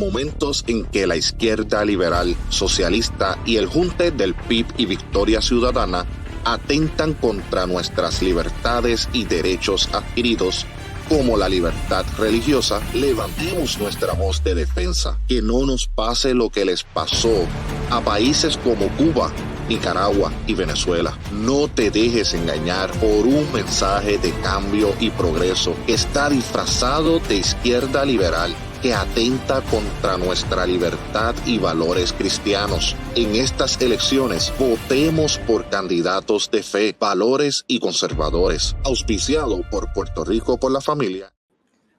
momentos en que la izquierda liberal, socialista y el junte del PIB y Victoria Ciudadana atentan contra nuestras libertades y derechos adquiridos, como la libertad religiosa, levantemos nuestra voz de defensa. Que no nos pase lo que les pasó a países como Cuba, Nicaragua y Venezuela. No te dejes engañar por un mensaje de cambio y progreso que está disfrazado de izquierda liberal, que atenta contra nuestra libertad y valores cristianos. En estas elecciones, votemos por candidatos de fe, valores y conservadores. Auspiciado por Puerto Rico por la Familia.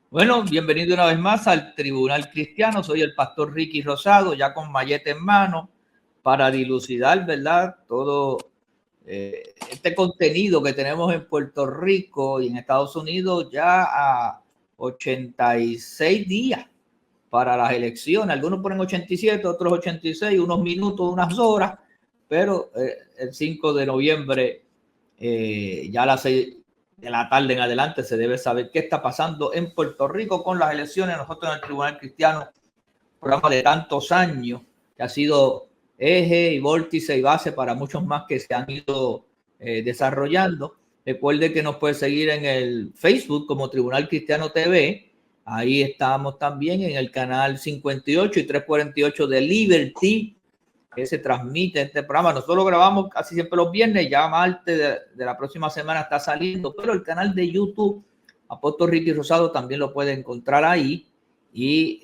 Bueno, bienvenido una vez más al Tribunal Cristiano. Soy el pastor Ricky Rosado, ya con mallete en mano, para dilucidar, ¿verdad?, todo este contenido que tenemos en Puerto Rico y en Estados Unidos ya a 86 días para las elecciones. Algunos ponen 87, otros 86, unos minutos, unas horas, pero el 5 de noviembre, ya a las 6 de la tarde en adelante, se debe saber qué está pasando en Puerto Rico con las elecciones. Nosotros en el Tribunal Cristiano, programa de tantos años, que ha sido eje y vórtice y base para muchos más que se han ido desarrollando. Recuerde que nos puede seguir en el Facebook como Tribunal Cristiano TV. Ahí estamos también en el canal 58 y 348 de Liberty, que se transmite este programa. Nosotros lo grabamos casi siempre los viernes, ya martes de la próxima semana está saliendo, pero el canal de YouTube, Apóstol Ricky Rosado, también lo puede encontrar ahí. Y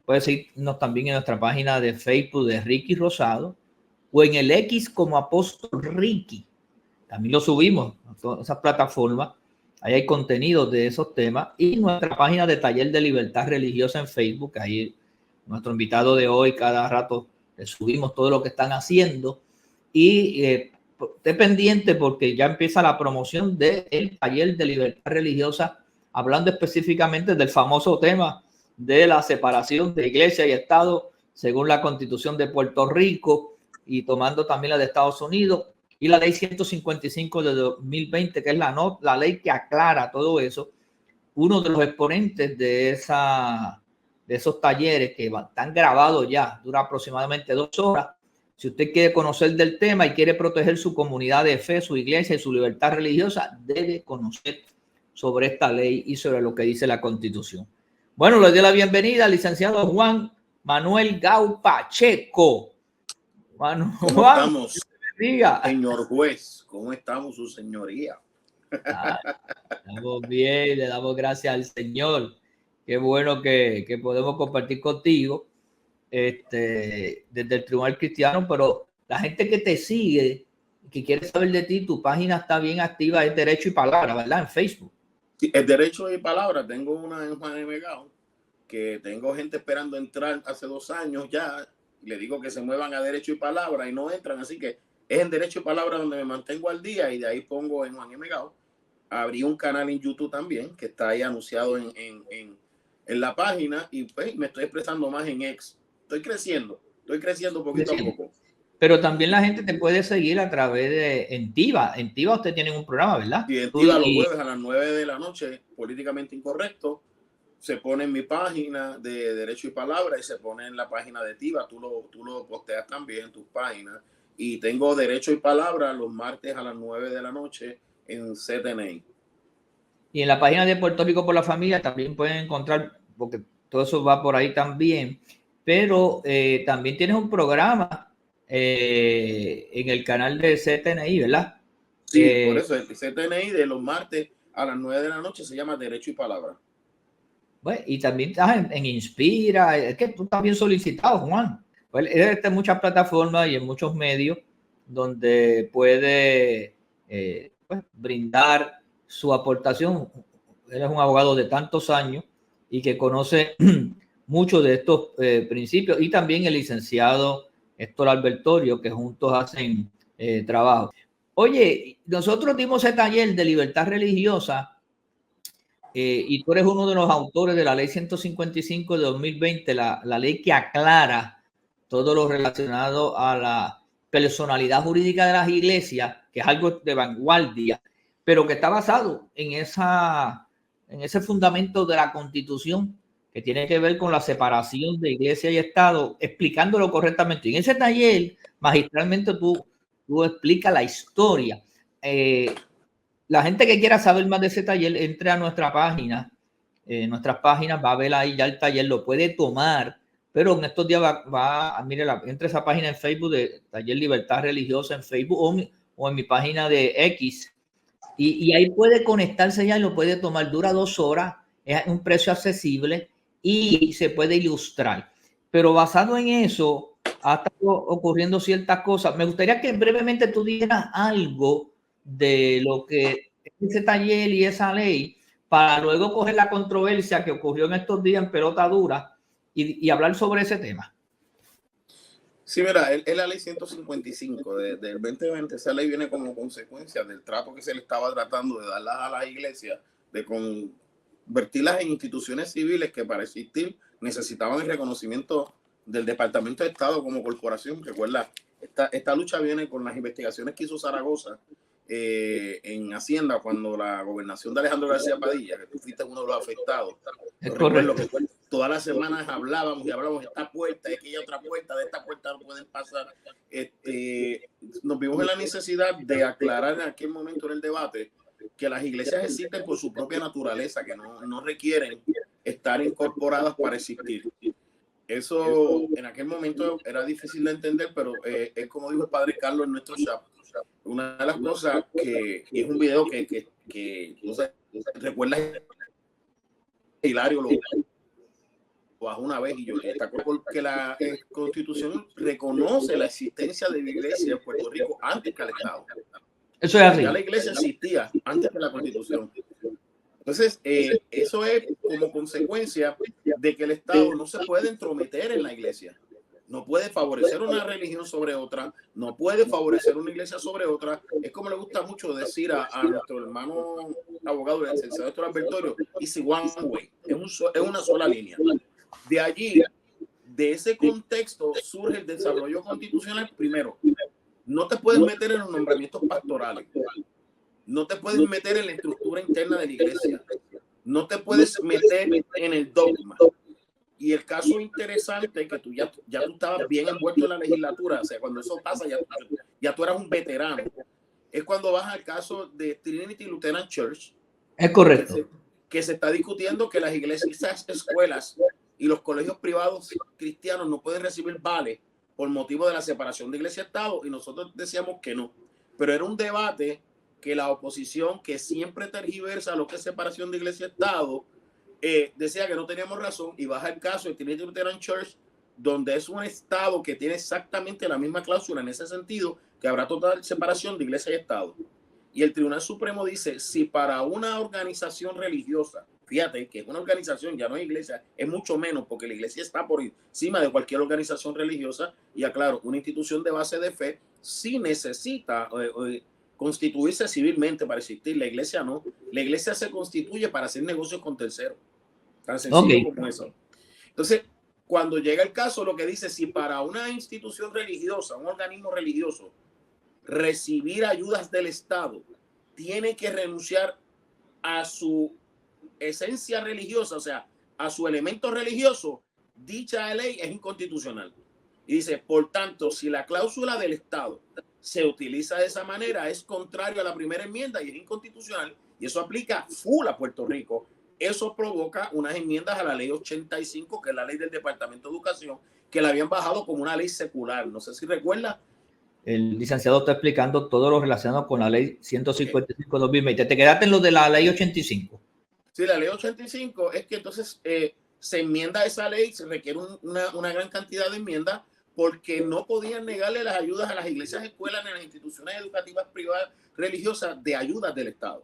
puede seguirnos también en nuestra página de Facebook de Ricky Rosado o en el X como Apóstol Ricky. También lo subimos a todas esas plataformas. Ahí hay contenido de esos temas. Y nuestra página de Taller de Libertad Religiosa en Facebook. Ahí nuestro invitado de hoy, cada rato le subimos todo lo que están haciendo. Y esté pendiente porque ya empieza la promoción del Taller de Libertad Religiosa, hablando específicamente del famoso tema de la separación de iglesia y Estado según la Constitución de Puerto Rico y tomando también la de Estados Unidos y la ley 155 de 2020, que es la ley que aclara todo eso. Uno de los exponentes de esos talleres que están grabados ya, dura aproximadamente 2 horas. Si usted quiere conocer del tema y quiere proteger su comunidad de fe, su iglesia y su libertad religiosa, debe conocer sobre esta ley y sobre lo que dice la Constitución. Bueno, le doy la bienvenida al licenciado Juan Manuel Gau Pacheco. ¿Cómo Juan, estamos, señor juez? ¿Cómo estamos, su señoría? Estamos bien, le damos gracias al Señor. Qué bueno que podemos compartir contigo desde el Tribunal Cristiano, pero la gente que te sigue, que quiere saber de ti, tu página está bien activa, es Derecho y Palabra, ¿verdad? En Facebook. Sí, es Derecho y Palabra. Tengo una en Juan M. Gau, que tengo gente esperando entrar hace 2 años ya. Le digo que se muevan a Derecho y Palabra y no entran, así que es en Derecho y Palabra donde me mantengo al día y de ahí pongo en Juan M. Gau. Abrí un canal en YouTube también que está ahí anunciado en la página y pues me estoy expresando más en X. Estoy creciendo poquito a poco. Pero también la gente te puede seguir a través de en TIVA. En TIVA usted tiene un programa, ¿verdad? Sí, en TIVA los jueves a las 9 de la noche, Políticamente Incorrecto. Se pone en mi página de Derecho y Palabra y se pone en la página de TIVA. Tú lo posteas también en tus páginas. Y tengo Derecho y Palabra los martes a las 9 de la noche en CTNI. Y en la página de Puerto Rico por la Familia también pueden encontrar, porque todo eso va por ahí también. Pero también tienes un programa en el canal de CTNI, ¿verdad? Sí, por eso el CTNI de los martes a las 9 de la noche se llama Derecho y Palabra. Bueno, y también estás en Inspira. Es que tú estás bien solicitado, Juan. Pues eres en muchas plataformas y en muchos medios donde puede pues, brindar su aportación. Eres un abogado de tantos años y que conoce mucho de estos principios, y también el licenciado Héctor Albertorio, que juntos hacen trabajo. Oye, nosotros dimos ese taller de libertad religiosa y tú eres uno de los autores de la ley 155 de 2020, la ley que aclara todo lo relacionado a la personalidad jurídica de las iglesias, que es algo de vanguardia, pero que está basado en ese fundamento de la Constitución que tiene que ver con la separación de iglesia y Estado, explicándolo correctamente. Y en ese taller, magistralmente, tú explicas la historia. La gente que quiera saber más de ese taller, entre a nuestra página. Nuestras páginas, va a ver ahí ya el taller, lo puede tomar, pero en estos días mire, entre esa página en Facebook de Taller Libertad Religiosa en Facebook o en mi página de X, y ahí puede conectarse ya y lo puede tomar. Dura 2 horas, es un precio accesible y se puede ilustrar. Pero basado en eso, ha estado ocurriendo ciertas cosas. Me gustaría que brevemente tú dijeras algo de lo que es ese taller y esa ley, para luego coger la controversia que ocurrió en estos días en pelota dura y hablar sobre ese tema. Sí, mira, es la ley 155 del 2020. Esa ley viene como consecuencia del trato que se le estaba tratando de darlas a las iglesias, de convertirlas en instituciones civiles que para existir necesitaban el reconocimiento del Departamento de Estado como corporación. Recuerda, esta lucha viene con las investigaciones que hizo Zaragoza en Hacienda cuando la gobernación de Alejandro García Padilla, que tú fuiste uno de los afectados. Es correcto. Que todas las semanas hablábamos esta puerta, aquella otra puerta, de esta puerta no pueden pasar. Nos vimos en la necesidad de aclarar en aquel momento en el debate que las iglesias existen por su propia naturaleza, que no requieren estar incorporadas para existir. Eso en aquel momento era difícil de entender, pero es como dijo el padre Carlos en nuestro chat. Una de las cosas que es un video que no sé, recuerdas, Hilario lo bajó una vez y yo destaco porque la Constitución reconoce la existencia de la iglesia en Puerto Rico antes que el Estado. Eso es así. Ya la iglesia existía antes que la Constitución. Entonces, eso es como consecuencia de que el Estado no se puede entrometer en la iglesia. No puede favorecer una religión sobre otra, no puede favorecer una iglesia sobre otra. Es como le gusta mucho decir a nuestro hermano abogado, el licenciado Héctor Albertorio, it's one way, es una sola línea. De allí, de ese contexto, surge el desarrollo constitucional. Primero, no te puedes meter en los nombramientos pastorales, no te puedes meter en la estructura interna de la iglesia, no te puedes meter en el dogma. Y el caso interesante que tú ya tú estabas bien envuelto en la legislatura, o sea, cuando eso pasa ya tú eras un veterano, es cuando vas al caso de Trinity Lutheran Church. Es correcto. Que se está discutiendo que las iglesias, esas escuelas y los colegios privados cristianos no pueden recibir vales por motivo de la separación de iglesia y Estado, y nosotros decíamos que no. Pero era un debate que la oposición, que siempre tergiversa lo que es separación de iglesia y Estado, decía que no teníamos razón, y baja el caso de Trinity Lutheran Church, donde es un Estado que tiene exactamente la misma cláusula en ese sentido, que habrá total separación de iglesia y Estado. Y el Tribunal Supremo dice, si para una organización religiosa, fíjate que es una organización, ya no es iglesia, es mucho menos, porque la iglesia está por encima de cualquier organización religiosa, y aclaro, una institución de base de fe sí necesita constituirse civilmente para existir. La iglesia no. La iglesia se constituye para hacer negocios con terceros. Tan sencillo como eso. Entonces, cuando llega el caso, lo que dice, si para una institución religiosa, un organismo religioso, recibir ayudas del Estado, tiene que renunciar a su esencia religiosa, o sea, a su elemento religioso, dicha ley es inconstitucional. Y dice, por tanto, si la cláusula del Estado se utiliza de esa manera, es contrario a la primera enmienda y es inconstitucional, y eso aplica full a Puerto Rico. Eso provoca unas enmiendas a la ley 85, que es la ley del Departamento de Educación, que la habían bajado como una ley secular. No sé si recuerda. El licenciado está explicando todo lo relacionado con la ley 155/2020. Te quedaste en lo de la ley 85. Sí, la ley 85 es que entonces se enmienda esa ley, se requiere una gran cantidad de enmiendas, porque no podían negarle las ayudas a las iglesias, escuelas, ni a las instituciones educativas privadas religiosas de ayudas del Estado.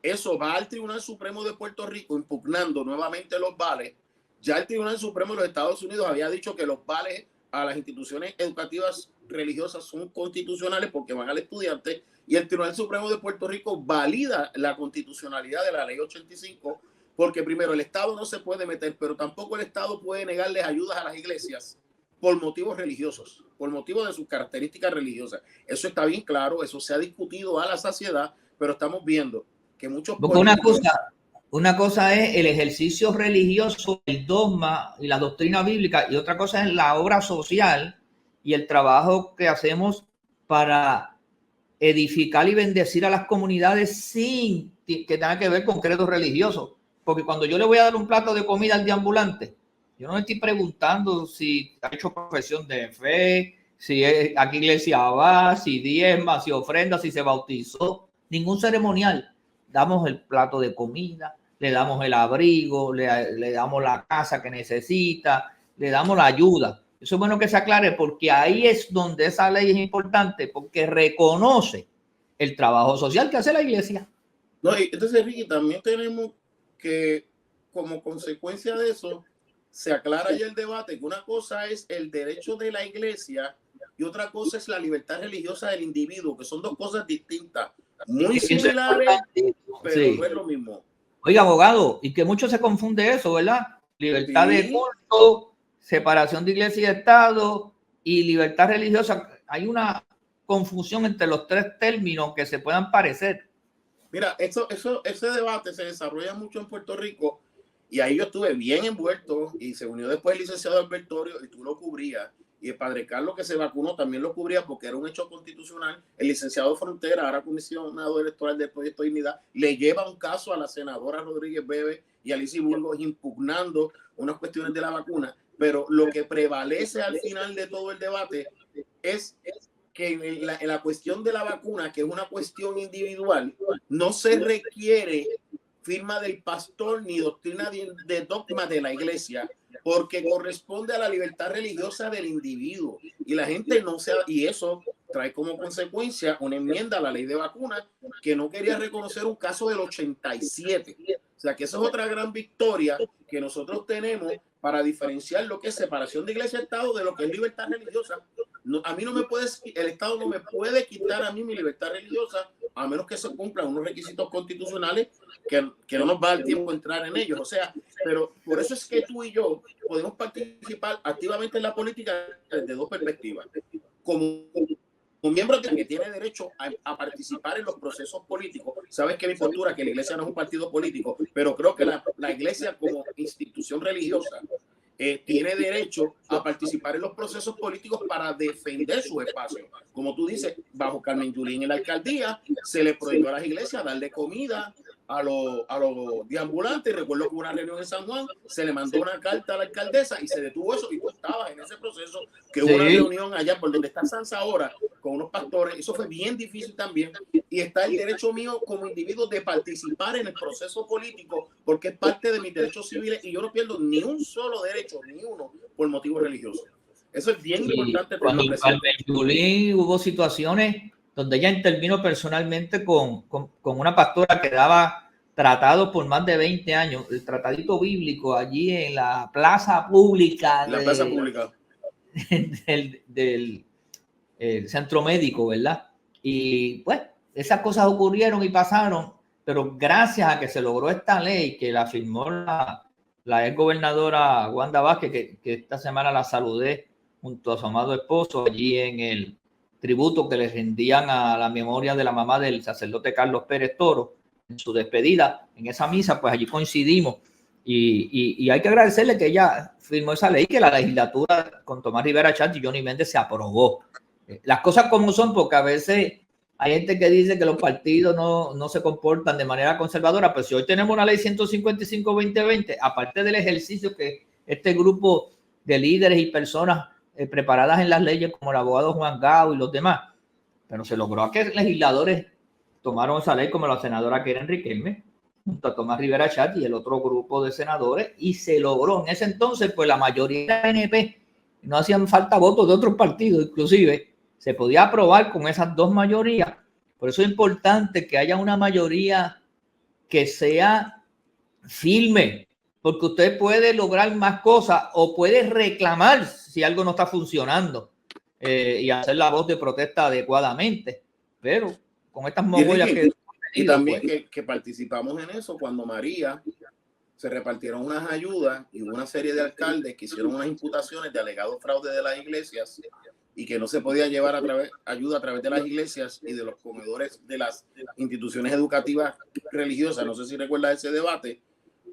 Eso va al Tribunal Supremo de Puerto Rico impugnando nuevamente los vales. Ya el Tribunal Supremo de los Estados Unidos había dicho que los vales a las instituciones educativas religiosas son constitucionales porque van al estudiante, y el Tribunal Supremo de Puerto Rico valida la constitucionalidad de la ley 85, porque primero el Estado no se puede meter, pero tampoco el Estado puede negarles ayudas a las iglesias por motivos religiosos, por motivos de sus características religiosas. Eso está bien claro, eso se ha discutido a la saciedad, pero estamos viendo que muchos porque una cosa, una cosa es el ejercicio religioso, el dogma y la doctrina bíblica, y otra cosa es la obra social y el trabajo que hacemos para edificar y bendecir a las comunidades sin que tenga que ver con credos religiosos. Porque cuando yo le voy a dar un plato de comida al deambulante, yo no me estoy preguntando si ha hecho profesión de fe, si es, a qué iglesia va, si diezma, si ofrenda, si se bautizó, ningún ceremonial. Damos el plato de comida, le damos el abrigo, le damos la casa que necesita, le damos la ayuda. Eso es bueno que se aclare porque ahí es donde esa ley es importante, porque reconoce el trabajo social que hace la iglesia. No, y entonces, Ricky, también tenemos que, como consecuencia de eso, se aclara ya el debate que una cosa es el derecho de la iglesia y otra cosa es la libertad religiosa del individuo, que son dos cosas distintas, muy similares, pero sí, no es lo mismo. Oiga, abogado, y que mucho se confunde eso, ¿verdad? Libertad de culto, separación de iglesia y Estado y libertad religiosa. Hay una confusión entre los tres términos que se puedan parecer. Mira, ese debate se desarrolla mucho en Puerto Rico y ahí yo estuve bien envuelto y se unió después el licenciado Albertorio y tú lo cubrías. Y el padre Carlos, que se vacunó, también lo cubría porque era un hecho constitucional. El licenciado Frontera, ahora comisionado electoral del Proyecto de Dignidad, le lleva un caso a la senadora Rodríguez Bebe y a Alicia Burgos impugnando unas cuestiones de la vacuna. Pero lo que prevalece al final de todo el debate es que en la cuestión de la vacuna, que es una cuestión individual, no se requiere firma del pastor ni doctrina de dogma de la iglesia, porque corresponde a la libertad religiosa del individuo. Y la gente no se... Y eso trae como consecuencia una enmienda a la ley de vacunas que no quería reconocer un caso del 87. O sea, que esa es otra gran victoria que nosotros tenemos para diferenciar lo que es separación de iglesia y Estado de lo que es libertad religiosa. No, a mí no me puede, el Estado no me puede quitar a mí mi libertad religiosa a menos que se cumplan unos requisitos constitucionales que no nos va a dar tiempo a entrar en ellos. O sea, pero por eso es que tú y yo podemos participar activamente en la política desde dos perspectivas. Como miembro que tiene derecho a participar en los procesos políticos. Sabes que mi postura, que la iglesia no es un partido político, pero creo que la iglesia como institución religiosa tiene derecho a participar en los procesos políticos para defender su espacio. Como tú dices, bajo Carmen Yulín en la alcaldía, se le prohibió a las iglesias darle comida a los deambulantes. Recuerdo que una reunión en San Juan, se le mandó una carta a la alcaldesa y se detuvo eso, y tú estabas en ese proceso, que hubo una reunión allá por donde está Sansa ahora, con unos pastores. Eso fue bien difícil también, y está el derecho mío como individuo de participar en el proceso político, porque es parte de mis derechos civiles, y yo no pierdo ni un solo derecho, ni uno, por motivos religiosos. Eso es bien importante. Cuando hubo situaciones donde ella intervino personalmente con una pastora que daba tratado por más de 20 años, el tratadito bíblico allí en la plaza pública, del centro médico, ¿verdad? Y pues esas cosas ocurrieron y pasaron, pero gracias a que se logró esta ley que la firmó la ex gobernadora Wanda Vázquez, que esta semana la saludé junto a su amado esposo allí en el tributo que le rendían a la memoria de la mamá del sacerdote Carlos Pérez Toro en su despedida, en esa misa, pues allí coincidimos y hay que agradecerle que ella firmó esa ley, que la legislatura con Tomás Rivera Chatz y Johnny Méndez se aprobó. Las cosas como son, porque a veces hay gente que dice que los partidos no se comportan de manera conservadora, pero si hoy tenemos una ley 155-2020, aparte del ejercicio que este grupo de líderes y personas preparadas en las leyes como el abogado Juan Gao y los demás, pero se logró a que legisladores tomaron esa ley, como la senadora Keren Riquelme junto a Tomás Rivera Chatz y el otro grupo de senadores, y se logró. En ese entonces, pues la mayoría de la PNP, no hacían falta votos de otros partidos, inclusive se podía aprobar con esas dos mayorías. Por eso es importante que haya una mayoría que sea firme, porque usted puede lograr más cosas o puede reclamar si algo no está funcionando y hacer la voz de protesta adecuadamente, pero con estas mogollas y también pues, que participamos en eso cuando María se repartieron unas ayudas y hubo una serie de alcaldes que hicieron unas imputaciones de alegado fraude de las iglesias y que no se podía llevar ayuda a través de las iglesias y de los comedores de las instituciones educativas religiosas. No sé si recuerdas ese debate,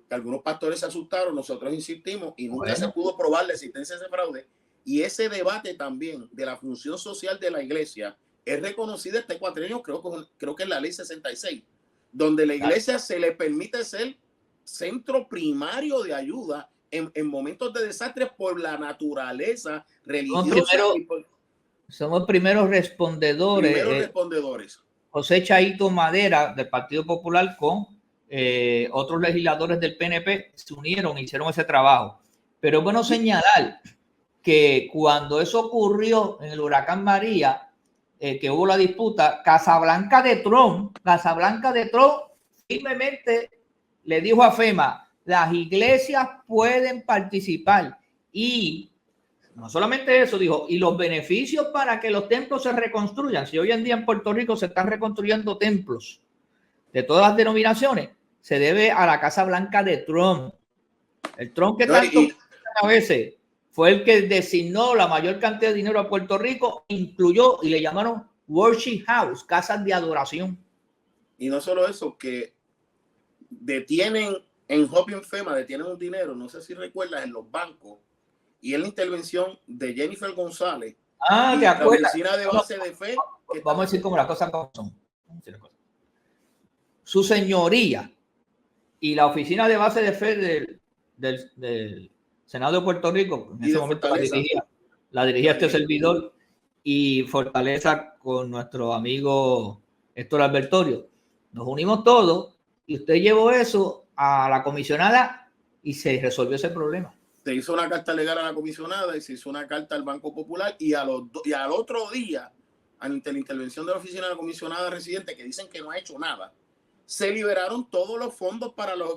que algunos pastores se asustaron, nosotros insistimos y nunca se pudo probar la existencia de ese fraude. Y ese debate también de la función social de la iglesia es reconocida este cuatrienio, creo que es la ley 66, donde la iglesia se le permite ser centro primario de ayuda en momentos de desastre por la naturaleza religiosa. Somos primeros respondedores. José Chaito Madera, del Partido Popular, con otros legisladores del PNP, se unieron e hicieron ese trabajo. Pero es bueno señalar que cuando eso ocurrió en el huracán María, que hubo la disputa, Casablanca de Trump firmemente le dijo a FEMA: las iglesias pueden participar. Y no solamente eso, dijo, y los beneficios para que los templos se reconstruyan. Si hoy en día en Puerto Rico se están reconstruyendo templos de todas las denominaciones, se debe a la Casa Blanca de Trump. El Trump que tanto a veces fue el que designó la mayor cantidad de dinero a Puerto Rico, incluyó y le llamaron worship house, casas de adoración. Y no solo eso, que detienen en Hoping FEMA, detienen un dinero, no sé si recuerdas, en los bancos, y en la intervención de Jennifer González. ¿Te acuerdas? La oficina de base de fe. Vamos a decir como las cosas como son. Su señoría y la oficina de base de fe del Senado de Puerto Rico, en ese momento la dirigía este servidor, y Fortaleza con nuestro amigo Héctor Albertorio. Nos unimos todos y usted llevó eso a la comisionada y se resolvió ese problema. Se hizo una carta legal a la comisionada y se hizo una carta al Banco Popular, y al otro día, ante la intervención de la oficina de la comisionada residente, que dicen que no ha hecho nada, se liberaron todos los fondos para las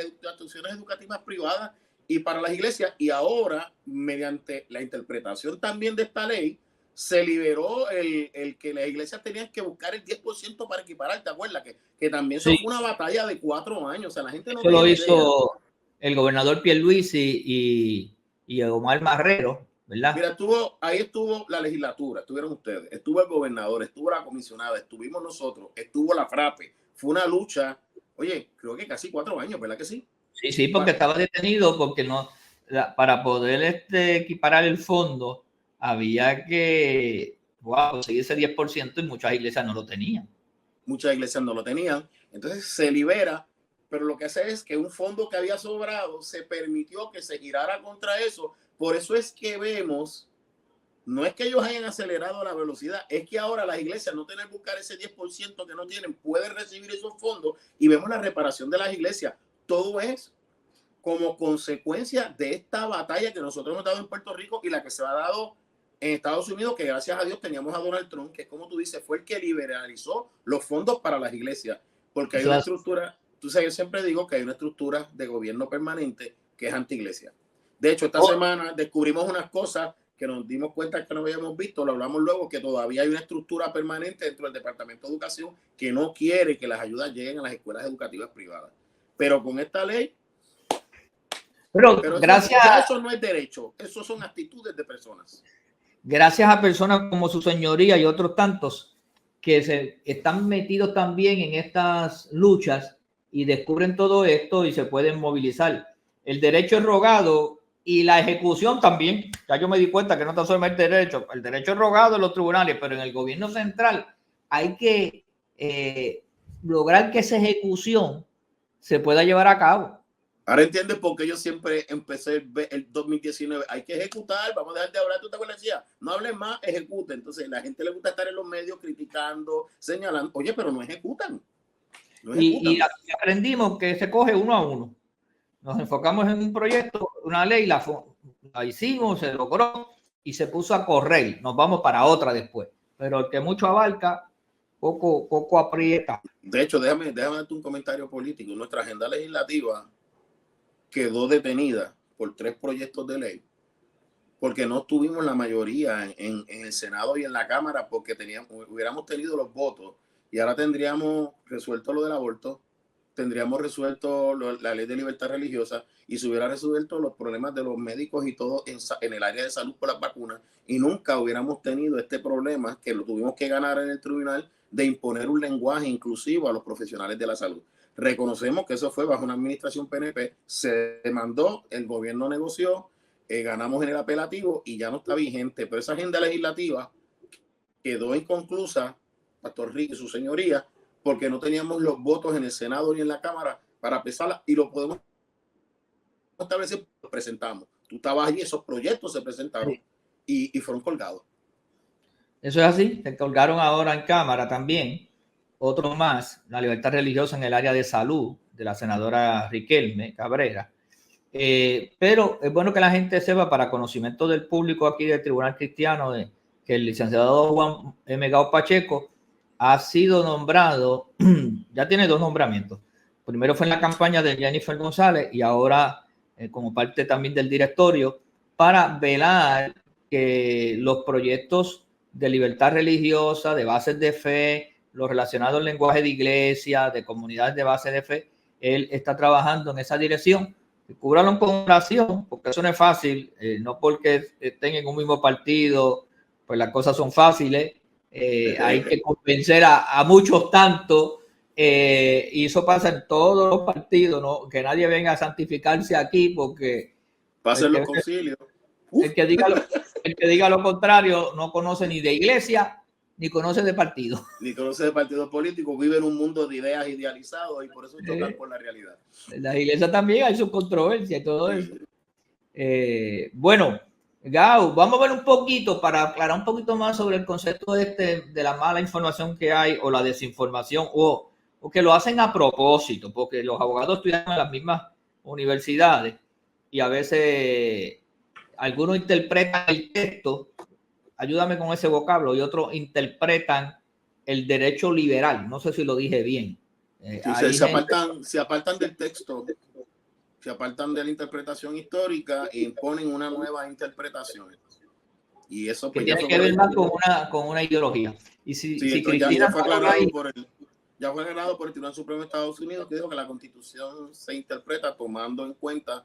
instituciones educativas privadas y para las iglesias, y ahora, mediante la interpretación también de esta ley, se liberó el que las iglesias tenían que buscar el 10% para equiparar. ¿Te acuerdas? Que también fue una batalla de 4 años. O sea, la gente no lo hizo el gobernador Pierluisi y Omar Marrero, ¿verdad? Mira, ahí estuvo la legislatura, estuvieron ustedes, estuvo el gobernador, estuvo la comisionada, estuvimos nosotros, estuvo la FRAPE. Fue una lucha, oye, creo que casi 4 años, ¿verdad que sí? Sí, porque estaba detenido, porque para poder equiparar el fondo había que conseguir ese 10%, y muchas iglesias no lo tenían. Muchas iglesias no lo tenían, entonces se libera, pero lo que hace es que un fondo que había sobrado se permitió que se girara contra eso. Por eso es que vemos, no es que ellos hayan acelerado la velocidad, es que ahora las iglesias no tienen que buscar ese 10% que no tienen, pueden recibir esos fondos, y vemos la reparación de las iglesias. Todo es como consecuencia de esta batalla que nosotros hemos dado en Puerto Rico y la que se ha dado en Estados Unidos, que gracias a Dios teníamos a Donald Trump, que como tú dices, fue el que liberalizó los fondos para las iglesias, porque hay una estructura, tú sabes, yo siempre digo que hay una estructura de gobierno permanente que es anti-iglesia. De hecho, esta semana descubrimos unas cosas que nos dimos cuenta que no habíamos visto, lo hablamos luego, que todavía hay una estructura permanente dentro del Departamento de Educación que no quiere que las ayudas lleguen a las escuelas educativas privadas. Pero con esta ley, pero gracias, eso no es derecho, eso son actitudes de personas. Gracias a personas como su señoría y otros tantos que se están metidos también en estas luchas y descubren todo esto y se pueden movilizar. El derecho es rogado y la ejecución también. Ya yo me di cuenta que no está solamente el derecho es rogado en los tribunales, pero en el gobierno central hay que lograr que esa ejecución se pueda llevar a cabo. Ahora entiendes por qué yo siempre empecé el 2019. Hay que ejecutar, vamos a dejar de hablar. Tú te acuerdas, decía, no hables más, ejecuta. Entonces, la gente le gusta estar en los medios criticando, señalando. Oye, pero no ejecutan. Y aprendimos que se coge uno a uno. Nos enfocamos en un proyecto, una ley, la hicimos, se logró y se puso a correr. Nos vamos para otra después. Pero el que mucho abarca, poco aprieta. De hecho, déjame darte un comentario político. Nuestra agenda legislativa quedó detenida por 3 proyectos de ley porque no tuvimos la mayoría en el Senado y en la Cámara, porque hubiéramos tenido los votos y ahora tendríamos resuelto lo del aborto, tendríamos resuelto la ley de libertad religiosa y se hubiera resuelto los problemas de los médicos y todo en el área de salud por las vacunas, y nunca hubiéramos tenido este problema que lo tuvimos que ganar en el tribunal de imponer un lenguaje inclusivo a los profesionales de la salud. Reconocemos que eso fue bajo una administración PNP, se demandó, el gobierno negoció, ganamos en el apelativo y ya no está vigente, pero esa agenda legislativa quedó inconclusa, Pastor Ricky y su señoría, porque no teníamos los votos en el Senado ni en la Cámara para pesarla, y lo podemos establecer, lo presentamos. Tú estabas allí, esos proyectos se presentaron y fueron colgados. Eso es así, se colgaron ahora en Cámara también, otro más, la libertad religiosa en el área de salud, de la senadora Riquelme Cabrera. Pero es bueno que la gente sepa, para conocimiento del público aquí del Tribunal Cristiano, que el licenciado Juan M. Gao Pacheco ha sido nombrado, ya tiene 2 nombramientos. Primero fue en la campaña de Jennifer González y ahora como parte también del directorio, para velar que los proyectos de libertad religiosa, de bases de fe, los relacionados al lenguaje de iglesia, de comunidades de base de fe, él está trabajando en esa dirección. Cúbralo con oración, porque eso no es fácil, no porque estén en un mismo partido, pues las cosas son fáciles. Hay que convencer a muchos tantos, y eso pasa en todos los partidos, ¿no? Que nadie venga a santificarse aquí, porque pasen los concilios. El que diga lo contrario no conoce ni de iglesia ni conoce de partido. Ni conoce de partidos políticos, vive en un mundo de ideas idealizados y por eso chocan con la realidad. En la iglesia también hay su controversia y todo eso. Bueno, Gao, vamos a ver un poquito para aclarar un poquito más sobre el concepto de la mala información que hay, o la desinformación, o que lo hacen a propósito, porque los abogados estudian en las mismas universidades y a veces algunos interpretan el texto, ayúdame con ese vocablo, y otros interpretan el derecho liberal. No sé si lo dije bien. Se apartan del texto, se apartan de la interpretación histórica e imponen una nueva interpretación. Y eso pues, tiene que ver más con una ideología. Y si Cristina ya fue aclarado por el Tribunal Supremo de Estados Unidos, que dijo que la Constitución se interpreta tomando en cuenta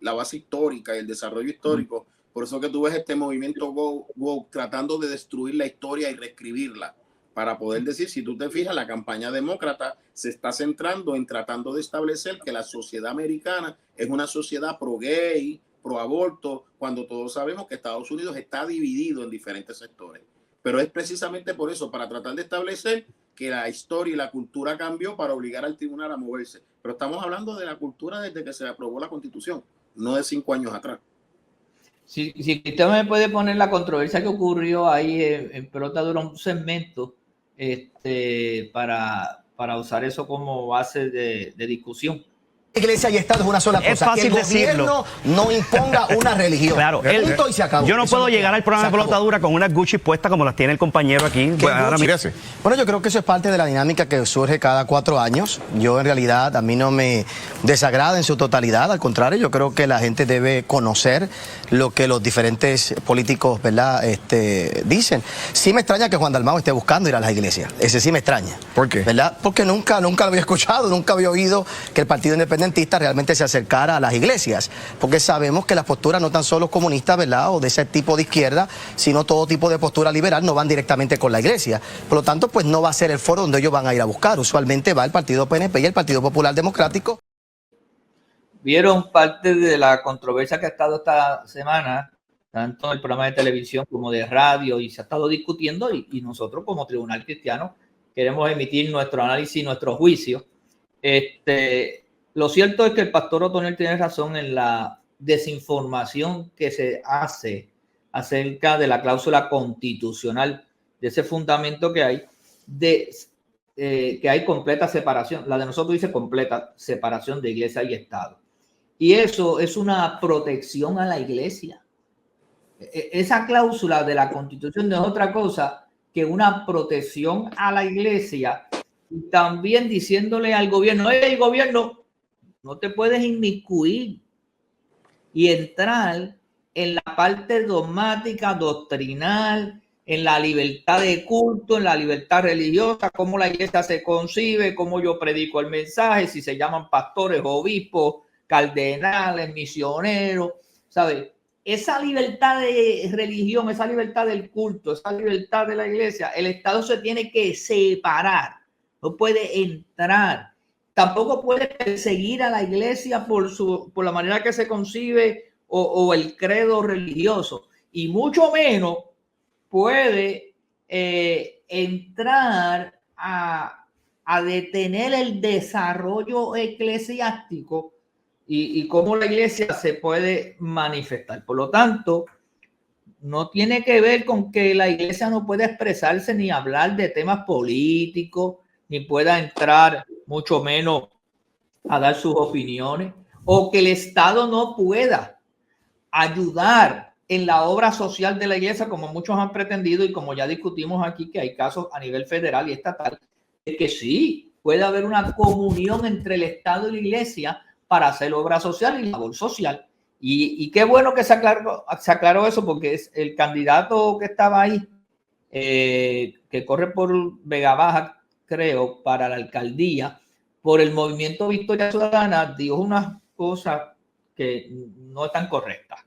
la base histórica y el desarrollo histórico. Por eso que tú ves este movimiento Go tratando de destruir la historia y reescribirla, para poder decir, si tú te fijas, la campaña demócrata se está centrando en tratando de establecer que la sociedad americana es una sociedad pro-gay, pro-aborto, cuando todos sabemos que Estados Unidos está dividido en diferentes sectores. Pero es precisamente por eso, para tratar de establecer que la historia y la cultura cambió para obligar al tribunal a moverse. Pero estamos hablando de la cultura desde que se aprobó la Constitución, no de 5 años atrás. Si usted me puede poner la controversia que ocurrió ahí en Pelota Dura, un segmento para usar eso como base de discusión. Iglesia y Estado es una sola cosa. Es fácil que el gobierno no imponga una religión. Claro, punto y se acabó. Yo no puedo llegar al programa de Pelota Dura con unas Gucci puestas como las tiene el compañero aquí. Bueno, yo creo que eso es parte de la dinámica que surge cada 4 años. Yo en realidad, a mí no me desagrada en su totalidad, al contrario, yo creo que la gente debe conocer lo que los diferentes políticos, ¿verdad?, dicen. Sí me extraña que Juan Dalmau esté buscando ir a las iglesias. Ese sí me extraña. ¿Por qué? ¿Verdad? Porque nunca lo había escuchado, nunca había oído que el Partido Independiente realmente se acercara a las iglesias, porque sabemos que las posturas no tan solo comunistas, ¿verdad?, o de ese tipo de izquierda, sino todo tipo de postura liberal no van directamente con la iglesia. Por lo tanto, pues no va a ser el foro donde ellos van a ir a buscar. Usualmente va el Partido PNP y el Partido Popular Democrático. Vieron parte de la controversia que ha estado esta semana, tanto en el programa de televisión como de radio, y se ha estado discutiendo, y nosotros como Tribunal Cristiano queremos emitir nuestro análisis y nuestro juicio. Lo cierto es que el pastor Otoniel tiene razón en la desinformación que se hace acerca de la cláusula constitucional, de ese fundamento que hay, que hay completa separación. La de nosotros dice completa separación de iglesia y Estado. Y eso es una protección a la iglesia. Esa cláusula de la Constitución no es otra cosa que una protección a la iglesia, y también diciéndole al gobierno, el gobierno, no te puedes inmiscuir y entrar en la parte dogmática, doctrinal, en la libertad de culto, en la libertad religiosa, cómo la iglesia se concibe, cómo yo predico el mensaje, si se llaman pastores, obispos, cardenales, misioneros, ¿sabes? Esa libertad de religión, esa libertad del culto, esa libertad de la iglesia, el Estado se tiene que separar, no puede entrar, tampoco puede perseguir a la iglesia por la manera que se concibe o el credo religioso, y mucho menos puede entrar a detener el desarrollo eclesiástico y cómo la iglesia se puede manifestar. Por lo tanto, no tiene que ver con que la iglesia no pueda expresarse ni hablar de temas políticos, ni pueda entrar mucho menos a dar sus opiniones, o que el Estado no pueda ayudar en la obra social de la iglesia, como muchos han pretendido y como ya discutimos aquí, que hay casos a nivel federal y estatal, de que sí, puede haber una comunión entre el Estado y la iglesia para hacer obra social y labor social. Y qué bueno que se aclaró eso, porque es el candidato que estaba ahí, que corre por Vega Baja, creo, para la alcaldía, por el movimiento Victoria Ciudadana, dijo unas cosas que no están correctas.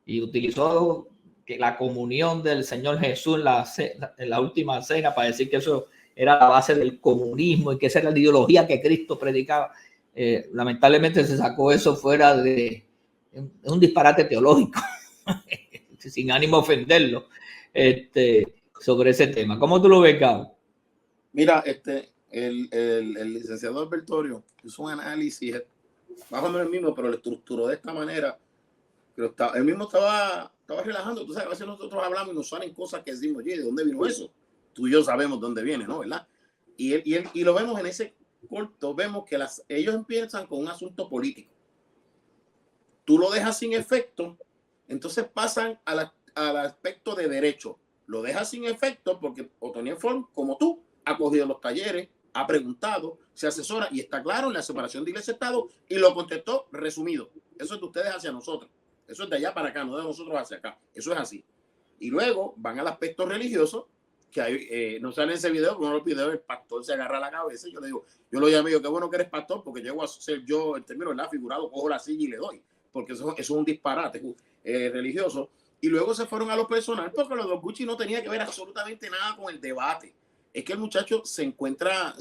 Y utilizó que la comunión del Señor Jesús en la última cena para decir que eso era la base del comunismo y que esa era la ideología que Cristo predicaba. Lamentablemente se sacó eso fuera de un disparate teológico, sin ánimo de ofenderlo, sobre ese tema. ¿Cómo tú lo ves, Gabo? Mira, el licenciado Albertorio hizo un análisis más o menos el mismo, pero lo estructuró de esta manera. Pero él mismo estaba relajando. Tú sabes, a veces nosotros hablamos y nos salen cosas que decimos, oye, ¿de dónde vino eso? Tú y yo sabemos dónde viene, ¿no? ¿Verdad? Y lo vemos en ese corto, vemos que ellos empiezan con un asunto político. Tú lo dejas sin efecto, entonces pasan al aspecto de derecho. Lo dejas sin efecto porque Otoniel Form, como tú, ha cogido los talleres, ha preguntado, se asesora y está claro en la separación de iglesia-estado y lo contestó resumido. Eso es de ustedes hacia nosotros. Eso es de allá para acá, no de nosotros hacia acá. Eso es así. Y luego van al aspecto religioso, que hay, no sale en ese video, pero uno lo pide, el pastor se agarra la cabeza. Y yo le digo, yo lo llamo, qué bueno que eres pastor, porque llego a ser yo, en términos de figurado, cojo la silla y le doy, porque eso es un disparate religioso. Y luego se fueron a lo personal, porque lo de Gucci no tenía que ver absolutamente nada con el debate. Es que el muchacho se encuentra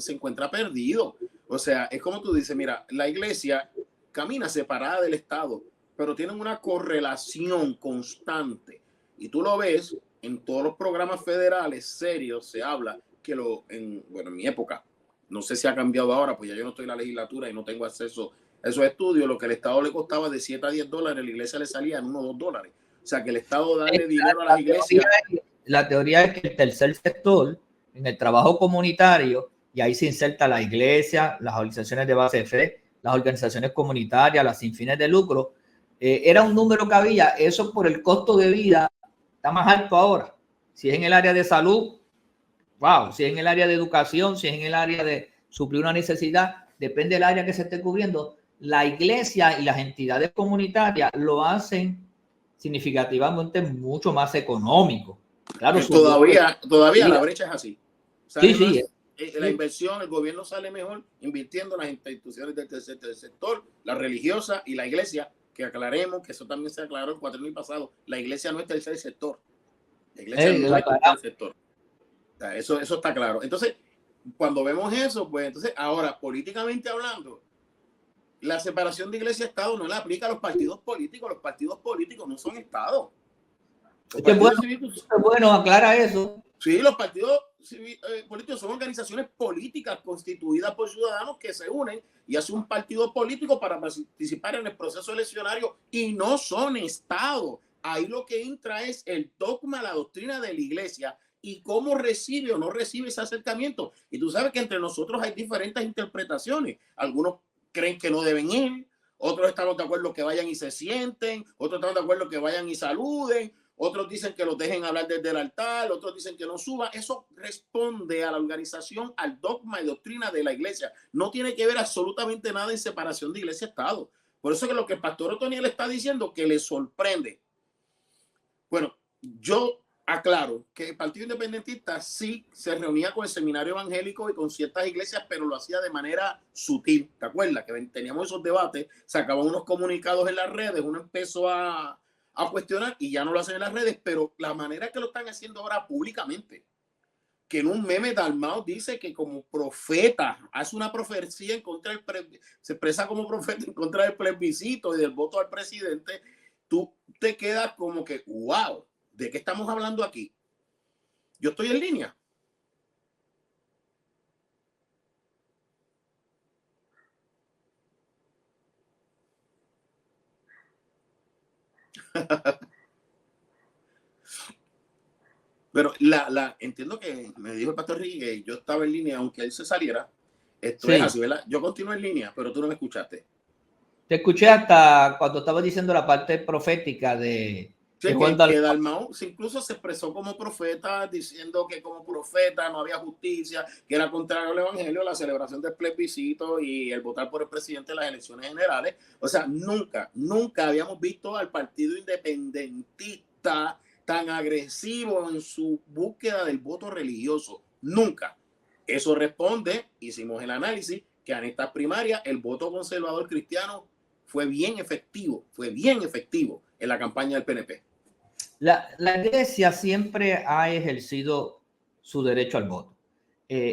perdido. O sea, es como tú dices, mira, la iglesia camina separada del Estado, pero tienen una correlación constante. Y tú lo ves en todos los programas federales serios, se habla que en mi época, no sé si ha cambiado ahora, pues ya yo no estoy en la legislatura y no tengo acceso a esos estudios, lo que el Estado le costaba de 7 a 10 dólares, la iglesia le salía en 1 o 2 dólares. O sea, que el Estado darle dinero a las iglesias. La teoría es que el tercer sector, en el trabajo comunitario, y ahí se inserta la iglesia, las organizaciones de base de fe, las organizaciones comunitarias, las sin fines de lucro, era un número que había. Eso por el costo de vida está más alto ahora. Si es en el área de salud, wow, si es en el área de educación, si es en el área de suplir una necesidad, depende del área que se esté cubriendo. La iglesia y las entidades comunitarias lo hacen significativamente mucho más económico. Claro, todavía la brecha es así. Sí. La inversión, el gobierno sale mejor invirtiendo en las instituciones del tercer sector, la religiosa y la iglesia, que aclaremos que eso también se aclaró el cuatrienio pasado. La iglesia no es tercer sector. La iglesia no es tercer sector. O sea, eso está claro. Entonces, cuando vemos eso, pues entonces ahora, políticamente hablando, la separación de iglesia-estado no la aplica a los partidos políticos. Los partidos políticos no son estados. Bueno, aclara eso. Sí, los partidos políticos son organizaciones políticas constituidas por ciudadanos que se unen y hacen un partido político para participar en el proceso eleccionario y no son estados. Ahí lo que entra es el dogma, la doctrina de la iglesia y cómo recibe o no recibe ese acercamiento. Y tú sabes que entre nosotros hay diferentes interpretaciones. Algunos creen que no deben ir, otros están de acuerdo que vayan y se sienten, otros están de acuerdo que vayan y saluden, otros dicen que los dejen hablar desde el altar, otros dicen que no suban. Eso responde a la organización, al dogma y doctrina de la iglesia. No tiene que ver absolutamente nada en separación de iglesia-estado. Por eso que lo que el pastor Otoniel está diciendo que le sorprende. Bueno, yo aclaro que el Partido Independentista sí se reunía con el Seminario Evangélico y con ciertas iglesias, pero lo hacía de manera sutil. ¿Te acuerdas? Que teníamos esos debates, sacaban unos comunicados en las redes, uno empezó a cuestionar y ya no lo hacen en las redes, pero la manera que lo están haciendo ahora públicamente, que en un meme Dalmau dice que como profeta hace una profecía en contra se expresa como profeta en contra del plebiscito y del voto al presidente, tú te quedas como que, wow, ¿de qué estamos hablando aquí? Yo estoy en línea. Pero entiendo que me dijo el pastor Ricky que yo estaba en línea, aunque él se saliera. Esto sí. Es así, ¿verdad? Yo continúo en línea, pero tú no me escuchaste. Te escuché hasta cuando estaba diciendo la parte profética de... Sí, que Dalmau incluso se expresó como profeta, diciendo que como profeta no había justicia, que era contrario al evangelio, la celebración del plebiscito y el votar por el presidente en las elecciones generales. O sea, nunca habíamos visto al Partido Independentista tan agresivo en su búsqueda del voto religioso. Nunca. Eso responde, hicimos el análisis, que en estas primarias el voto conservador cristiano fue bien efectivo en la campaña del PNP. La iglesia siempre ha ejercido su derecho al voto.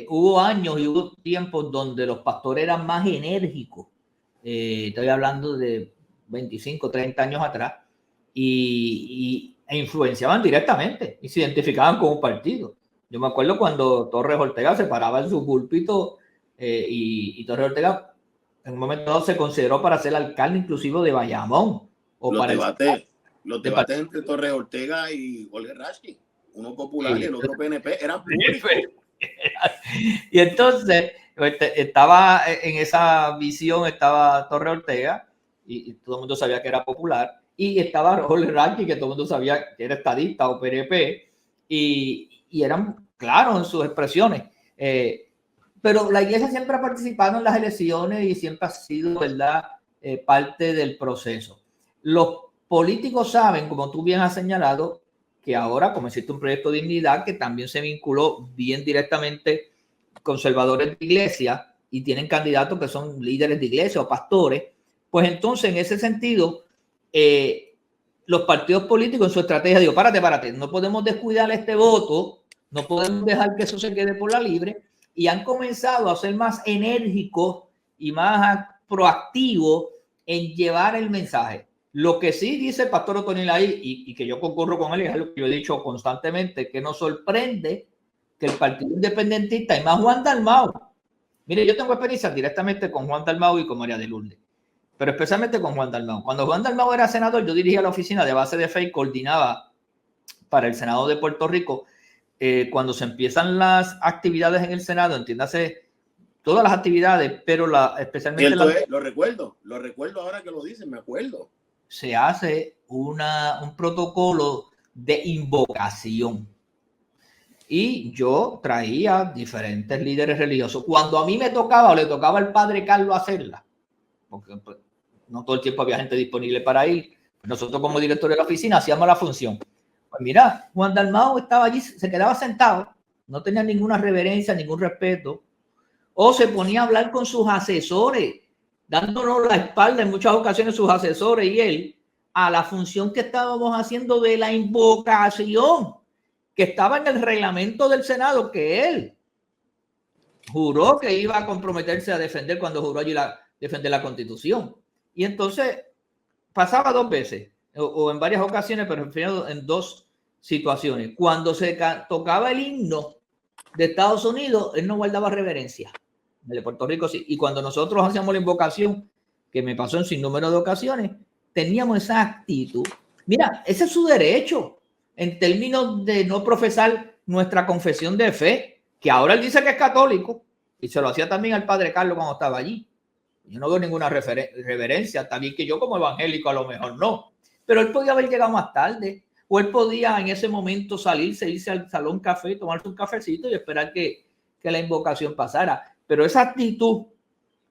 Hubo años y hubo tiempos donde los pastores eran más enérgicos. Estoy hablando de 25, 30 años atrás. E influenciaban directamente y se identificaban con un partido. Yo me acuerdo cuando Torres Ortega se paraba en su púlpito y Torres Ortega en un momento dado se consideró para ser alcalde inclusive de Bayamón. Los debates entre Torres Ortega y Jorge Raschke, uno popular y el otro PNP, eran públicos. Y entonces estaba en esa visión, estaba Torres Ortega y todo el mundo sabía que era popular, y estaba Jorge Raschke, que todo el mundo sabía que era estadista o PNP, y eran claros en sus expresiones. Pero la iglesia siempre ha participado en las elecciones y siempre ha sido, ¿verdad?, parte del proceso. Los políticos saben, como tú bien has señalado, que ahora, como existe un proyecto de dignidad que también se vinculó bien directamente conservadores de iglesia y tienen candidatos que son líderes de iglesia o pastores, pues entonces en ese sentido, los partidos políticos en su estrategia digo, párate, no podemos descuidar este voto, no podemos dejar que eso se quede por la libre, y han comenzado a ser más enérgicos y más proactivos en llevar el mensaje. Lo que sí dice el pastor Otoniel ahí, y que yo concurro con él, y es lo que yo he dicho constantemente, que nos sorprende que el Partido Independentista, y más Juan Dalmau, mire, yo tengo experiencia directamente con Juan Dalmau y con María de Lourdes, pero especialmente con Juan Dalmau. Cuando Juan Dalmau era senador, yo dirigía la oficina de base de fe y coordinaba para el Senado de Puerto Rico. Cuando se empiezan las actividades en el Senado, entiéndase, todas las actividades, pero especialmente... Lo recuerdo ahora que lo dicen, me acuerdo. Se hace un protocolo de invocación. Y yo traía diferentes líderes religiosos. Cuando a mí me tocaba o le tocaba al padre Carlos hacerla, porque pues, no todo el tiempo había gente disponible para ir, nosotros como director de la oficina hacíamos la función. Pues mira, Juan Dalmau estaba allí, se quedaba sentado, no tenía ninguna reverencia, ningún respeto, o se ponía a hablar con sus asesores, dándonos la espalda en muchas ocasiones sus asesores y él a la función que estábamos haciendo de la invocación, que estaba en el reglamento del Senado, que él juró que iba a comprometerse a defender cuando juró allí defender la Constitución. Y entonces pasaba 2 veces, o en varias ocasiones, pero en 2 situaciones. Cuando se tocaba el himno de Estados Unidos, él no guardaba reverencia. El de Puerto Rico sí. Y cuando nosotros hacíamos la invocación, que me pasó en sin número de ocasiones, teníamos esa actitud. Mira, ese es su derecho en términos de no profesar nuestra confesión de fe, que ahora él dice que es católico, y se lo hacía también al padre Carlos cuando estaba allí. Yo no veo ninguna reverencia, también que yo como evangélico a lo mejor no, pero él podía haber llegado más tarde, o él podía en ese momento irse al salón café, tomarse un cafecito y esperar que la invocación pasara. Pero esa actitud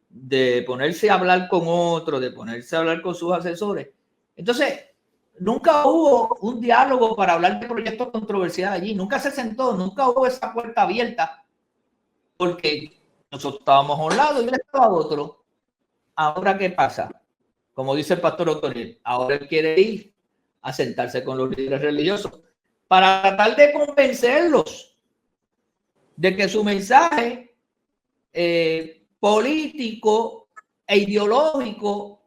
de ponerse a hablar con otro, de ponerse a hablar con sus asesores, entonces nunca hubo un diálogo para hablar de proyectos controversiales allí, nunca se sentó, nunca hubo esa puerta abierta, porque nosotros estábamos a un lado y él estaba a otro. Ahora, ¿qué pasa? Como dice el pastor O'Connell, ahora él quiere ir a sentarse con los líderes religiosos para tratar de convencerlos de que su mensaje político e ideológico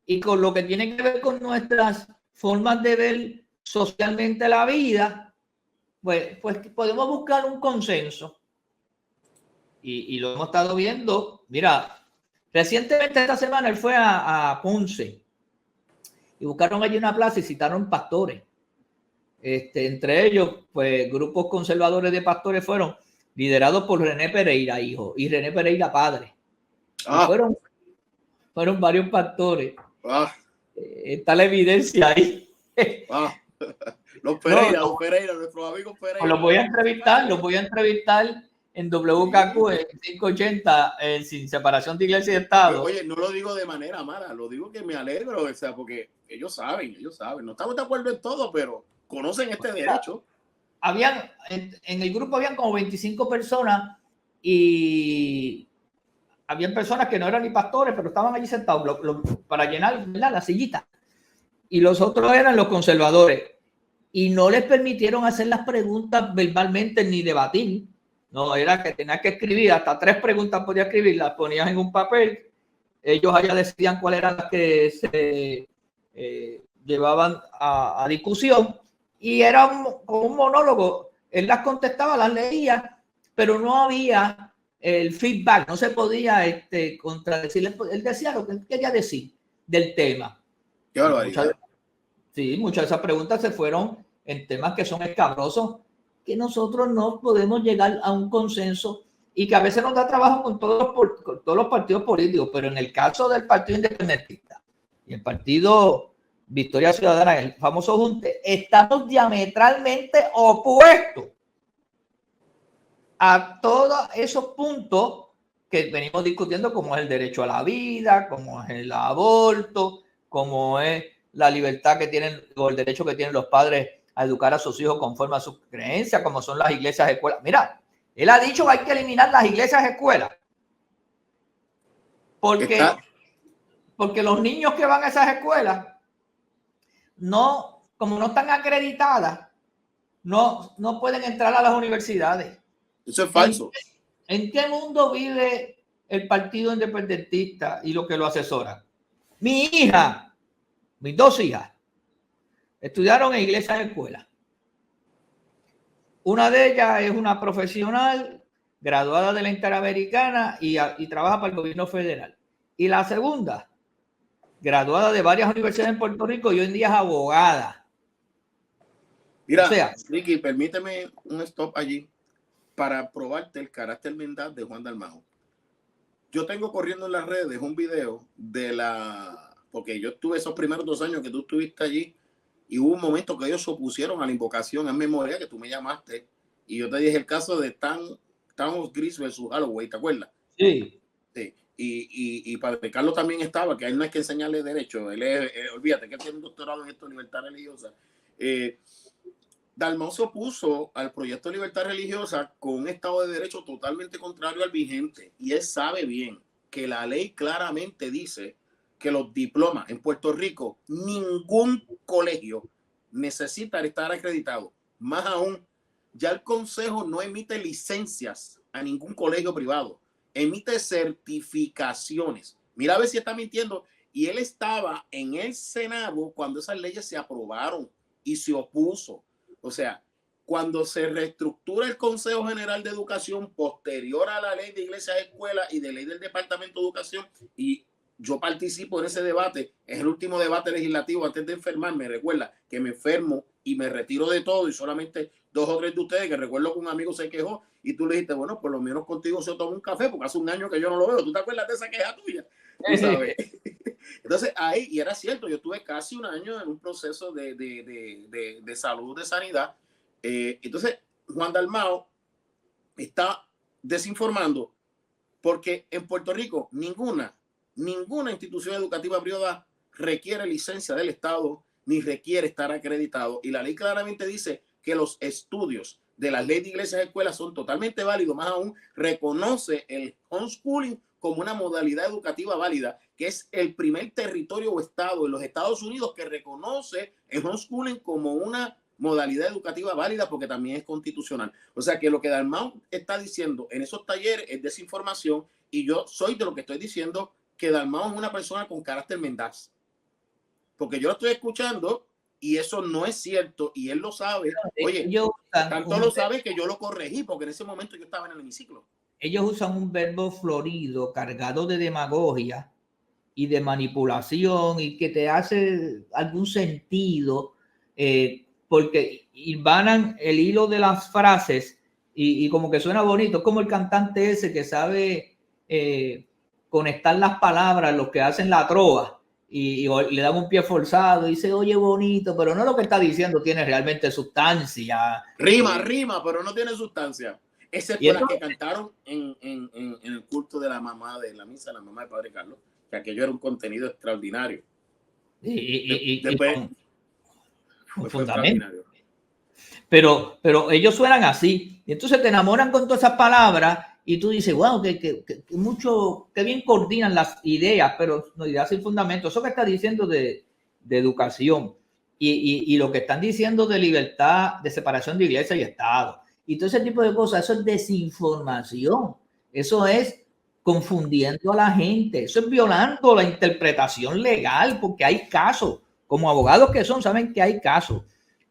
y con lo que tiene que ver con nuestras formas de ver socialmente la vida, pues podemos buscar un consenso. Y lo hemos estado viendo. Mira, recientemente esta semana él fue a Ponce y buscaron allí una plaza y citaron pastores. Entre ellos, pues grupos conservadores de pastores fueron liderados por René Pereira, hijo, y René Pereira, padre. Fueron varios pastores. Está la evidencia ahí. Los Pereira, los Pereira, nuestros amigos Pereira. Los voy a entrevistar en WKQ en 580, sin separación de iglesia y Estado. Oye, no lo digo de manera mala, lo digo que me alegro, o sea, porque ellos saben. No estamos de acuerdo en todo, pero conocen este derecho. En el grupo habían como 25 personas y habían personas que no eran ni pastores, pero estaban allí sentados para llenar, ¿verdad?, la sillita. Y los otros eran los conservadores. Y no les permitieron hacer las preguntas verbalmente ni debatir. No, era que tenías que escribir, hasta 3 preguntas podía escribir, las ponías en un papel. Ellos allá decidían cuáles eran las que se llevaban a discusión. Y era como un monólogo. Él las contestaba, las leía, pero no había el feedback, no se podía contradecir. Él decía lo que él quería decir del tema. Qué barbaridad. Muchas de esas preguntas se fueron en temas que son escabrosos, que nosotros no podemos llegar a un consenso y que a veces nos da trabajo con todos los partidos políticos, pero en el caso del Partido Independentista y el Partido Victoria Ciudadana, el famoso Junte, estamos diametralmente opuestos a todos esos puntos que venimos discutiendo, como es el derecho a la vida, como es el aborto, como es la libertad que tienen, o el derecho que tienen los padres a educar a sus hijos conforme a sus creencias, como son las iglesias escuelas. Mira, él ha dicho que hay que eliminar las iglesias escuelas. Porque los niños que van a esas escuelas, como no están acreditadas, no pueden entrar a las universidades. Eso es falso. ¿En qué mundo vive el Partido Independentista y lo que lo asesora? Mis 2 hijas, estudiaron en iglesias escuelas. Una de ellas es una profesional graduada de la Interamericana y trabaja para el gobierno federal. Y la segunda, graduada de varias universidades en Puerto Rico y hoy en día es abogada. Mira, Ricky, permíteme un stop allí para probarte el carácter mendaz de Juan Dalmau. Yo tengo corriendo en las redes un video porque yo estuve esos primeros 2 años que tú estuviste allí y hubo un momento que ellos se opusieron a la invocación en memoria que tú me llamaste y yo te dije el caso de Thanos Gris versus Holloway, ¿te acuerdas? Sí. Y Padre Carlos también estaba, que a él no hay que enseñarle derecho, olvídate que él tiene un doctorado en esto, libertad religiosa. Dalmau se opuso al proyecto de libertad religiosa con un Estado de Derecho totalmente contrario al vigente y él sabe bien que la ley claramente dice que los diplomas en Puerto Rico, ningún colegio necesita estar acreditado. Más aún, ya el Consejo no emite licencias a ningún colegio privado, emite certificaciones. Mira a ver si está mintiendo. Y él estaba en el Senado cuando esas leyes se aprobaron y se opuso. O sea, cuando se reestructura el Consejo General de Educación posterior a la ley de iglesias, escuelas y de ley del Departamento de Educación, y yo participo en ese debate, es el último debate legislativo antes de enfermarme. Recuerda que me enfermo y me retiro de todo y solamente 2 o 3 de ustedes, que recuerdo que un amigo se quejó y tú le dijiste, bueno, por lo menos contigo se toma un café porque hace un año que yo no lo veo. ¿Tú te acuerdas de esa queja tuya? ¿Tú sabes? Entonces ahí, y era cierto, yo tuve casi un año en un proceso de salud, de sanidad. Entonces Juan Dalmau está desinformando porque en Puerto Rico ninguna institución educativa privada requiere licencia del Estado ni requiere estar acreditado. Y la ley claramente dice que los estudios de las leyes de iglesias y escuelas son totalmente válidos. Más aún, reconoce el homeschooling como una modalidad educativa válida, que es el primer territorio o estado en los Estados Unidos que reconoce el homeschooling como una modalidad educativa válida, porque también es constitucional. O sea que lo que Dalmau está diciendo en esos talleres es desinformación, y yo soy de lo que estoy diciendo que Dalmau es una persona con carácter mendaz, porque yo lo estoy escuchando y eso no es cierto, y él lo sabe. Oye, tanto lo sabe que yo lo corregí, porque en ese momento yo estaba en el hemiciclo. Ellos usan un verbo florido cargado de demagogia y de manipulación, y que te hace algún sentido, porque hilvanan el hilo de las frases y como que suena bonito, como el cantante ese que sabe conectar las palabras, los que hacen la trova, y le dan un pie forzado y dice, oye, bonito, pero no lo que está diciendo tiene realmente sustancia. Rima, pero no tiene sustancia. Esa fue la que cantaron en el culto de la mamá, de la misa de la mamá de Padre Carlos, que aquello era un contenido extraordinario. Después fue extraordinario. Pero ellos suenan así, y entonces te enamoran con todas esas palabras, y tú dices, wow, que bien coordinan las ideas, pero no, ideas sin fundamento. Eso que está diciendo de educación, y lo que están diciendo de libertad, de separación de iglesia y Estado, y todo ese tipo de cosas, eso es desinformación. Eso es confundiendo a la gente. Eso es violando la interpretación legal, porque hay casos, como abogados que son, saben que hay casos,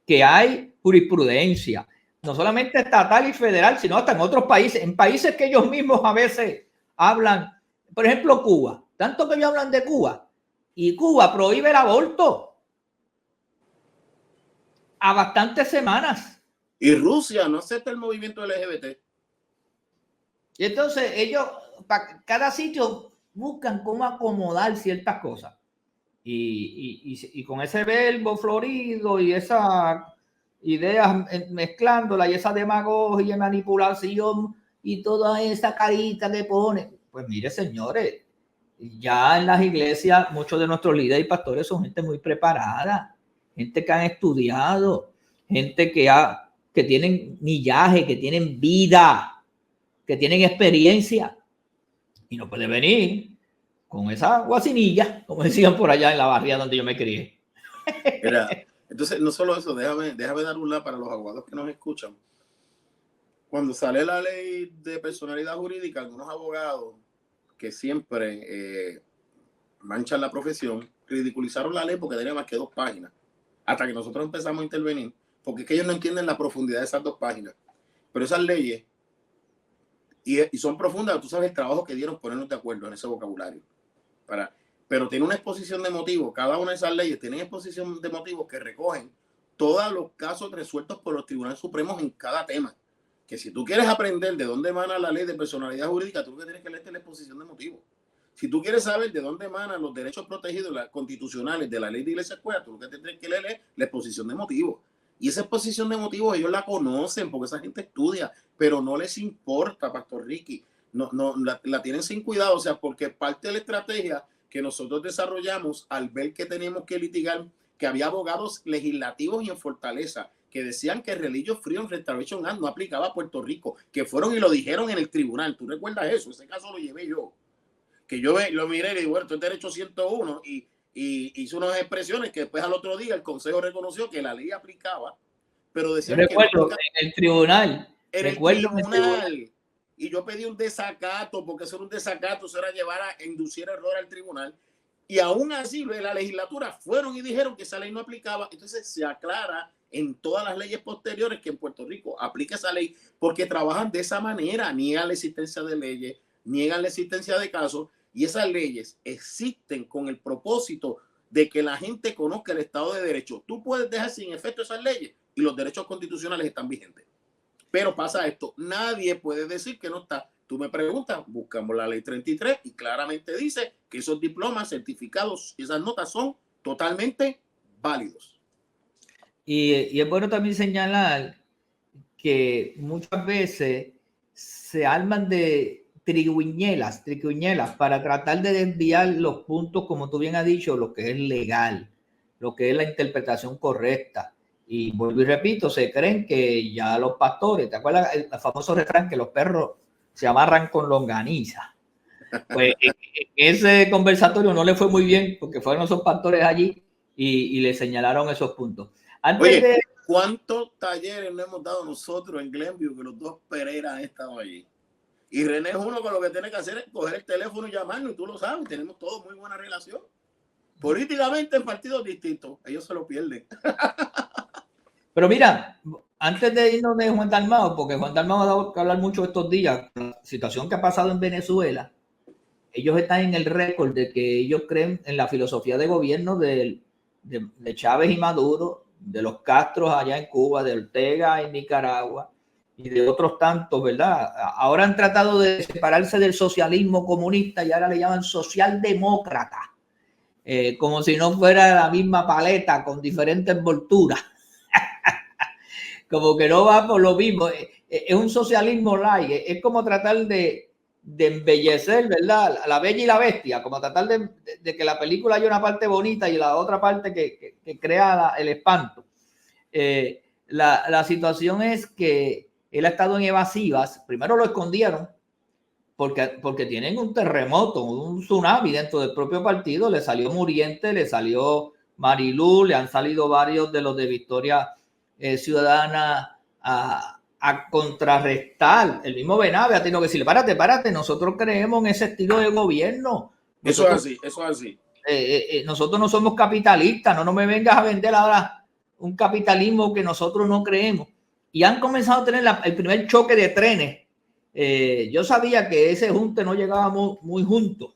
que hay jurisprudencia, no solamente estatal y federal, sino hasta en otros países, en países que ellos mismos a veces hablan. Por ejemplo, Cuba. Tanto que ellos hablan de Cuba, y Cuba prohíbe el aborto a bastantes semanas. Y Rusia no acepta el movimiento LGBT. Y entonces ellos, para cada sitio, buscan cómo acomodar ciertas cosas. Y con ese verbo florido y esas ideas mezclándola, y esa demagogia y manipulación y toda esa carita que pone. Pues mire, señores, ya en las iglesias muchos de nuestros líderes y pastores son gente muy preparada, gente que han estudiado, gente que tienen millaje, que tienen vida, que tienen experiencia, y no puede venir con esa guasinilla, como decían por allá en la barriada donde yo me crié. Mira, entonces, no solo eso, déjame dar un lado para los abogados que nos escuchan. Cuando sale la ley de personalidad jurídica, algunos abogados que siempre manchan la profesión, ridiculizaron la ley porque tenía más que 2 páginas, hasta que nosotros empezamos a intervenir, porque es que ellos no entienden la profundidad de esas 2 páginas. Pero esas leyes, y son profundas, tú sabes el trabajo que dieron ponernos de acuerdo en ese vocabulario. Pero tiene una exposición de motivos. Cada una de esas leyes tiene exposición de motivos que recogen todos los casos resueltos por los tribunales supremos en cada tema. Que si tú quieres aprender de dónde emana la ley de personalidad jurídica, tú tienes que leerte la exposición de motivos. Si tú quieres saber de dónde emanan los derechos protegidos constitucionales de la ley de iglesia y escuela, tú lo que tienes que leer es la exposición de motivos. Y esa exposición de motivos ellos la conocen porque esa gente estudia, pero no les importa, Pastor Ricky. No, la tienen sin cuidado, o sea, porque parte de la estrategia que nosotros desarrollamos al ver que teníamos que litigar, que había abogados legislativos y en Fortaleza que decían que Religious Freedom Restoration Act no aplicaba a Puerto Rico, que fueron y lo dijeron en el tribunal. ¿Tú recuerdas eso? Ese caso lo llevé yo. Que yo lo miré y le digo, bueno, esto es derecho 101, y hizo unas expresiones que después al otro día el Consejo reconoció que la ley aplicaba, pero decían que no en el tribunal. Y yo pedí un desacato, porque eso era un desacato, eso era llevar a inducir error al tribunal. Y aún así, la legislatura fueron y dijeron que esa ley no aplicaba. Entonces se aclara en todas las leyes posteriores que en Puerto Rico aplica esa ley, porque trabajan de esa manera, niegan la existencia de leyes, niegan la existencia de casos, y esas leyes existen con el propósito de que la gente conozca el Estado de Derecho. Tú puedes dejar sin efecto esas leyes y los derechos constitucionales están vigentes. Pero pasa esto, nadie puede decir que no está. Tú me preguntas, buscamos la ley 33 y claramente dice que esos diplomas, certificados, esas notas son totalmente válidos. Y es bueno también señalar que muchas veces se arman de triquiñuelas para tratar de desviar los puntos, como tú bien has dicho, lo que es legal, lo que es la interpretación correcta. Y vuelvo y repito, se creen que ya los pastores, ¿te acuerdas el famoso refrán que los perros se amarran con longaniza? Pues en ese conversatorio no le fue muy bien porque fueron esos pastores allí y le señalaron esos puntos. Oye, ¿cuántos talleres no hemos dado nosotros en Glenview que los dos Pereira han estado allí? Y René es uno que lo que tiene que hacer es coger el teléfono y llamarnos, y tú lo sabes, tenemos todos muy buena relación. Políticamente en partidos distintos, ellos se lo pierden. Pero mira, antes de irnos de Juan Dalmau, porque Juan Dalmau ha dado que hablar mucho estos días, la situación que ha pasado en Venezuela, ellos están en el récord de que ellos creen en la filosofía de gobierno de Chávez y Maduro, de los Castros allá en Cuba, de Ortega en Nicaragua y de otros tantos, ¿verdad? Ahora han tratado de separarse del socialismo comunista y ahora le llaman socialdemócrata, como si no fuera la misma paleta con diferentes envolturas. Como que no va por lo mismo. Es un socialismo light. Es como tratar de embellecer, ¿verdad? La Bella y la Bestia, como tratar de que la película haya una parte bonita y la otra parte que crea el espanto. La situación es que él ha estado en evasivas. Primero lo escondieron porque tienen un terremoto, un tsunami dentro del propio partido. Le salió Muriente, le salió Marilú, le han salido varios de los de Victoria Ciudadana a contrarrestar. El mismo Benave ha tenido que decirle, párate, nosotros creemos en ese estilo de gobierno. Nosotros, eso es así. Nosotros no somos capitalistas, no me vengas a vender ahora un capitalismo que nosotros no creemos. Y han comenzado a tener el primer choque de trenes. Yo sabía que ese junte no llegaba muy junto.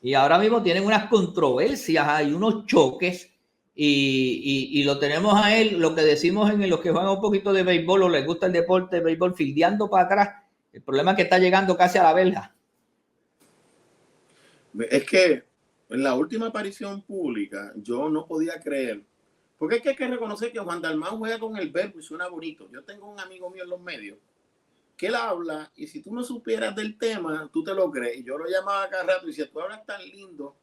Y ahora mismo tienen unas controversias, hay unos choques. Y lo tenemos a él, lo que decimos en los que juegan un poquito de béisbol o les gusta el deporte de béisbol, fildeando para atrás. El problema es que está llegando casi a la verja. Es que en la última aparición pública yo no podía creer, porque es que hay que reconocer que Juan Dalmau juega con el verbo y suena bonito. Yo tengo un amigo mío en los medios que él habla y si tú no supieras del tema, tú te lo crees. Y yo lo llamaba cada rato y decía, tú hablas tan lindo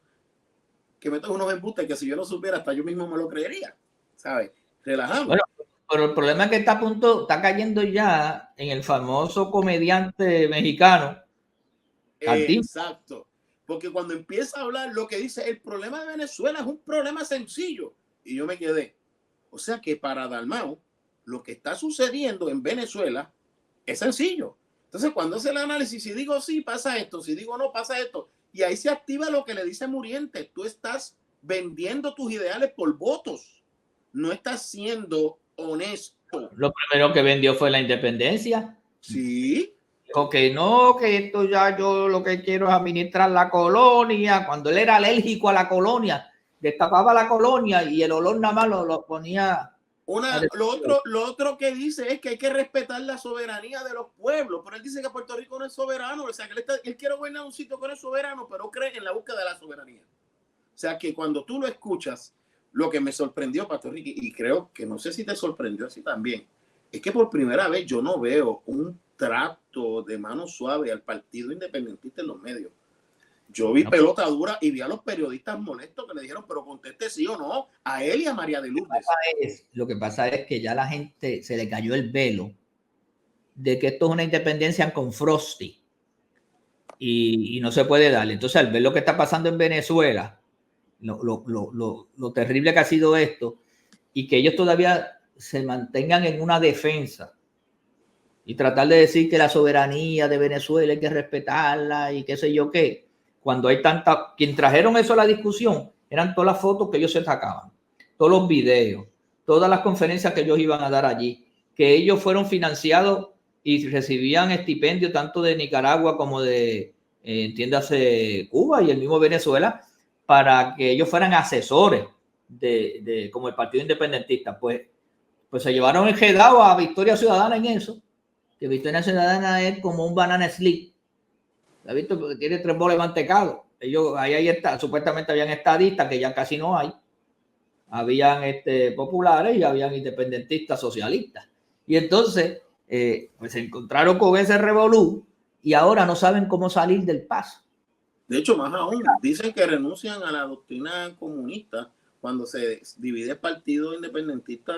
que meto unos embustes que si yo no supiera hasta yo mismo me lo creería, ¿sabes? Relajamos. Bueno, pero el problema es que está cayendo ya en el famoso comediante mexicano. Exacto. Porque cuando empieza a hablar lo que dice, el problema de Venezuela es un problema sencillo. Y yo me quedé. O sea que para Dalmau, lo que está sucediendo en Venezuela es sencillo. Entonces, cuando hace el análisis, si digo sí, pasa esto, si digo no, pasa esto. Y ahí se activa lo que le dice Muriente. Tú estás vendiendo tus ideales por votos. No estás siendo honesto. Lo primero que vendió fue la independencia. Sí. Dijo que no, que esto ya yo lo que quiero es administrar la colonia. Cuando él era alérgico a la colonia, destapaba la colonia y el olor nada más lo ponía. Lo otro que dice es que hay que respetar la soberanía de los pueblos, pero él dice que Puerto Rico no es soberano, o sea que él quiere gobernar un sitio que no es soberano, pero cree en la búsqueda de la soberanía. O sea que cuando tú lo escuchas, lo que me sorprendió, Pastor Ricky, y creo que no sé si te sorprendió así también, es que por primera vez yo no veo un trato de mano suave al Partido Independentista en los medios. Yo vi pelota dura y vi a los periodistas molestos que le dijeron, pero conteste sí o no, a él y a María de Lourdes. Lo que pasa es que ya la gente se le cayó el velo de que esto es una independencia con Frosty y no se puede darle. Entonces, al ver lo que está pasando en Venezuela, lo terrible que ha sido esto y que ellos todavía se mantengan en una defensa y tratar de decir que la soberanía de Venezuela hay que respetarla y qué sé yo qué. Cuando hay tanta, quien trajeron eso a la discusión eran todas las fotos que ellos se sacaban, todos los videos, todas las conferencias que ellos iban a dar allí, que ellos fueron financiados y recibían estipendio tanto de Nicaragua como de, entiéndase, Cuba y el mismo Venezuela, para que ellos fueran asesores como el Partido Independentista. Pues se llevaron enredado a Victoria Ciudadana en eso, que Victoria Ciudadana es como un banana split. ¿Has visto? Porque tiene 3 bolas de mantecado. Ellos, ahí está, supuestamente habían estadistas que ya casi no hay. Habían populares y habían independentistas socialistas. Y entonces, pues se encontraron con ese revolú y ahora no saben cómo salir del paso. De hecho, más aún, dicen que renuncian a la doctrina comunista cuando se divide el partido independentista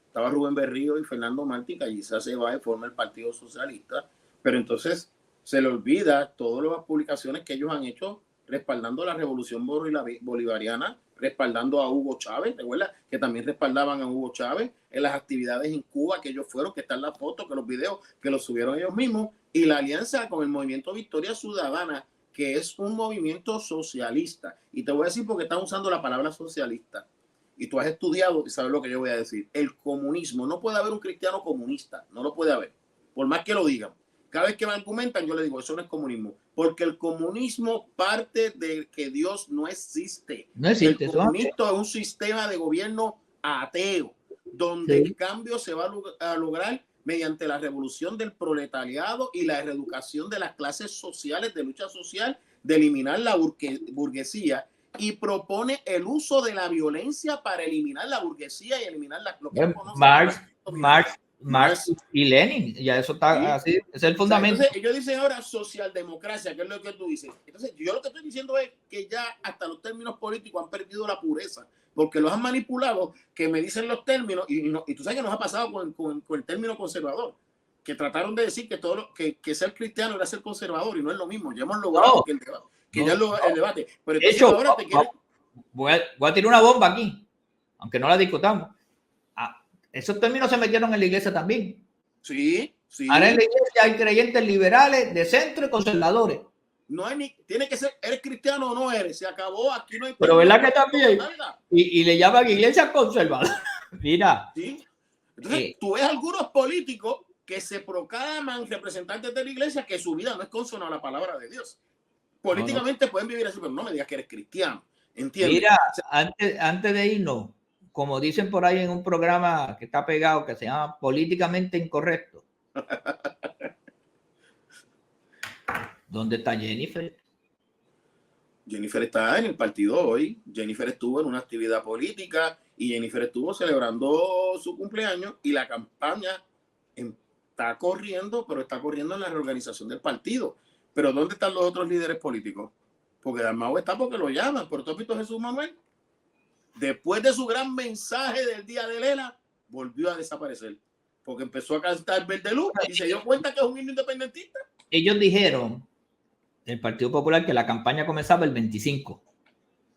estaba Rubén Berrío y Fernando Martí, que allí se va y forma el Partido Socialista, pero entonces se le olvida todas las publicaciones que ellos han hecho respaldando la revolución bolivariana, respaldando a Hugo Chávez, ¿recuerdas? Que también respaldaban a Hugo Chávez en las actividades en Cuba que ellos fueron, que están las fotos, que los videos, que los subieron ellos mismos, y la alianza con el movimiento Victoria Ciudadana, que es un movimiento socialista. Y te voy a decir porque están usando la palabra socialista. Y tú has estudiado y sabes lo que yo voy a decir. El comunismo, no puede haber un cristiano comunista, no lo puede haber, por más que lo digan. Cada vez que me argumentan, yo le digo, eso no es comunismo, porque el comunismo parte de que Dios no existe. No existe. El comunismo es un sistema de gobierno ateo, donde el cambio se va a lograr mediante la revolución del proletariado y la reeducación de las clases sociales, de lucha social, de eliminar la burguesía, y propone el uso de la violencia para eliminar la burguesía y eliminar lo que Marx y Lenin, ya eso está así, es el fundamento. Entonces, ellos dicen ahora socialdemocracia, que es lo que tú dices. Entonces, yo lo que estoy diciendo es que ya hasta los términos políticos han perdido la pureza, porque los han manipulado, que me dicen los términos, y tú sabes que nos ha pasado con el término conservador, que trataron de decir que ser cristiano era ser conservador, y no es lo mismo. Ya hemos logrado el debate. Pero de hecho, ahora voy a tirar una bomba aquí, aunque no la discutamos. Esos términos se metieron en la iglesia también. Sí. Ahora en la iglesia hay creyentes liberales, de centro y conservadores. No hay tiene que ser, ¿eres cristiano o no eres? Se acabó, aquí no hay. Pero ¿verdad que también? Y le llaman iglesia conservadora. Mira. ¿Sí? Entonces, tú ves algunos políticos que se proclaman representantes de la iglesia que su vida no es consona a la palabra de Dios. Políticamente pueden vivir así, pero no me digas que eres cristiano. ¿Entiendes? Mira, antes de irnos, como dicen por ahí en un programa que está pegado, que se llama Políticamente Incorrecto. ¿Dónde está Jennifer? Jennifer está en el partido hoy. Jennifer estuvo en una actividad política y Jennifer estuvo celebrando su cumpleaños, y la campaña está corriendo, pero está corriendo en la reorganización del partido. Pero ¿dónde están los otros líderes políticos? Porque Dalmau está porque lo llaman. ¿Pero tú has visto a Jesús Manuel? Después de su gran mensaje del día de Lela, volvió a desaparecer, porque empezó a cantar Verde Luz y se dio cuenta que es un himno independentista. Ellos dijeron, el Partido Popular, que la campaña comenzaba el 25.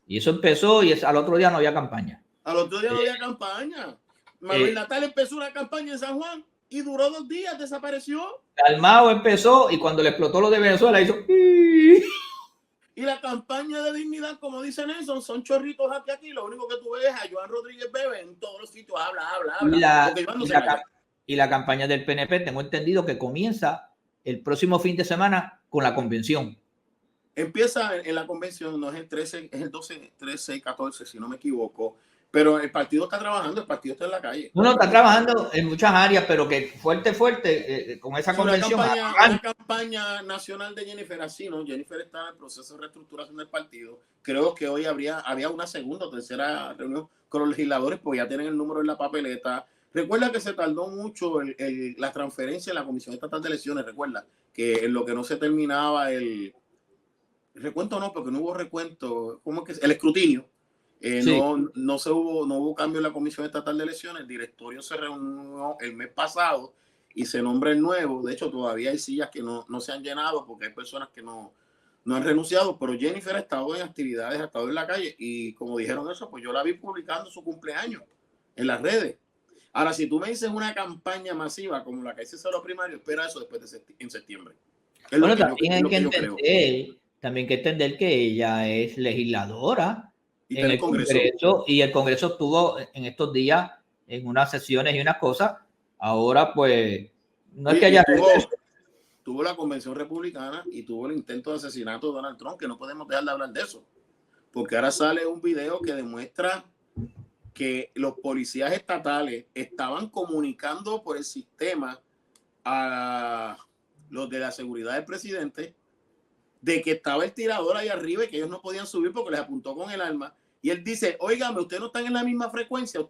Y eso empezó y al otro día no había campaña. Al otro día no había campaña. Manuel Natal empezó una campaña en San Juan y duró 2 días, desapareció. Dalmau empezó y cuando le explotó lo de Venezuela hizo... Y la campaña de dignidad, como dice Nelson, son chorritos aquí. Lo único que tú ves es a Joan Rodríguez Bebe en todos los sitios. Habla. Y la campaña del PNP, tengo entendido que comienza el próximo fin de semana con la convención. Empieza en la convención, no es el 13, es el 12, 13 y 14, si no me equivoco. Pero el partido está trabajando, el partido está en la calle. Uno está trabajando en muchas áreas, pero que fuerte, con esa convención. Una campaña nacional de Jennifer, así, ¿no? Jennifer está en el proceso de reestructuración del partido. Creo que hoy había una segunda o tercera reunión con los legisladores, pues ya tienen el número en la papeleta. Recuerda que se tardó mucho la transferencia de la Comisión Estatal de Elecciones. Recuerda que en lo que no se terminaba el recuento, no, porque no hubo recuento, ¿cómo es que el escrutinio? Sí. No hubo cambio en la Comisión Estatal de Elecciones. El directorio se reunió el mes pasado y se nombra el nuevo. De hecho, todavía hay sillas que no se han llenado porque hay personas que no han renunciado, pero Jennifer ha estado en actividades, ha estado en la calle, y como dijeron eso, pues yo la vi publicando su cumpleaños en las redes. Ahora, si tú me dices una campaña masiva como la que hice solo primario, espera eso después en septiembre. Bueno, también hay que entender que ella es legisladora en el Congreso, y el Congreso estuvo en estos días en unas sesiones y unas cosas. Ahora, pues, no es que haya... Tuvo la convención republicana y tuvo el intento de asesinato de Donald Trump, que no podemos dejar de hablar de eso, porque ahora sale un video que demuestra que los policías estatales estaban comunicando por el sistema a los de la seguridad del presidente de que estaba el tirador ahí arriba y que ellos no podían subir porque les apuntó con el arma. Y él dice, óigame, ustedes no están en la misma frecuencia, O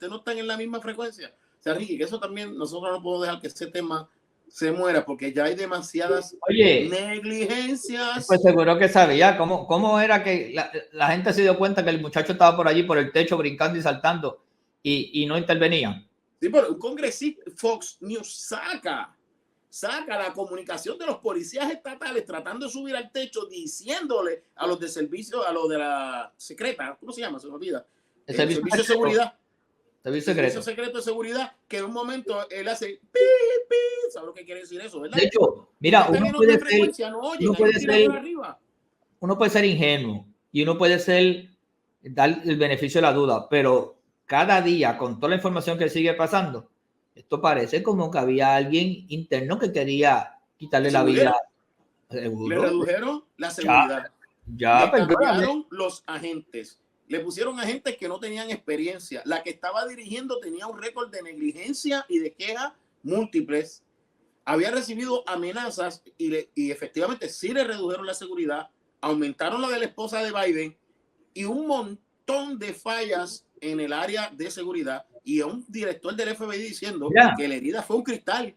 sea, Ricky, que eso también nosotros no podemos dejar que ese tema se muera, porque ya hay demasiadas Oye, negligencias. pues seguro que sabía cómo era que la gente se dio cuenta que el muchacho estaba por allí, por el techo, brincando y saltando y no intervenía. Sí, pero un congresista, Fox News saca la comunicación de los policías estatales tratando de subir al techo, diciéndole a los de servicio, a los de la secreta, ¿cómo se llama? Se me olvida. El servicio de seguridad. Servicio secreto de seguridad, que en un momento él hace pi, pi, ¿sabes lo que quiere decir eso, verdad? De hecho, mira, uno puede ser ingenuo y uno puede dar el beneficio de la duda, pero cada día, con toda la información que sigue pasando, esto parece como que había alguien interno que quería quitarle la vida. Le redujeron la seguridad. Ya le cambiaron los agentes. Le pusieron agentes que no tenían experiencia. La que estaba dirigiendo tenía un récord de negligencia y de quejas múltiples. Había recibido amenazas y efectivamente sí le redujeron la seguridad, aumentaron la de la esposa de Biden y un montón de fallas en el área de seguridad, y a un director del FBI diciendo que la herida fue un cristal.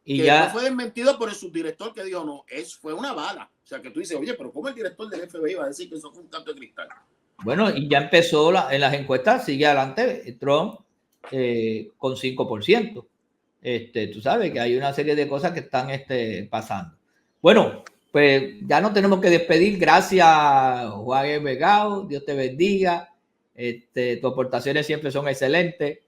Y que ya no fue desmentido por el subdirector, que dijo, no, fue una bala. O sea, que tú dices, oye, pero ¿cómo el director del FBI va a decir que eso fue un canto de cristal? Bueno, y ya empezó en las encuestas, sigue adelante Trump con 5%. Tú sabes que hay una serie de cosas que están pasando. Bueno, pues ya nos tenemos que despedir. Gracias, Juan E. Vegao. Dios te bendiga. Tus aportaciones siempre son excelentes.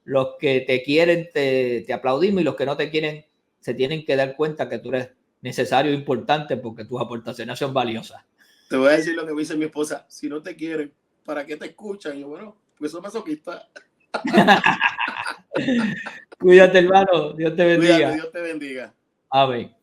Los que te quieren te aplaudimos, y los que no te quieren se tienen que dar cuenta que tú eres necesario e importante, porque tus aportaciones son valiosas. Te voy a decir lo que me dice mi esposa: si no te quieren, ¿para qué te escuchan? Y yo, bueno, pues soy masoquista. Cuídate, hermano. Dios te bendiga. Cuídate, Dios te bendiga. Amén.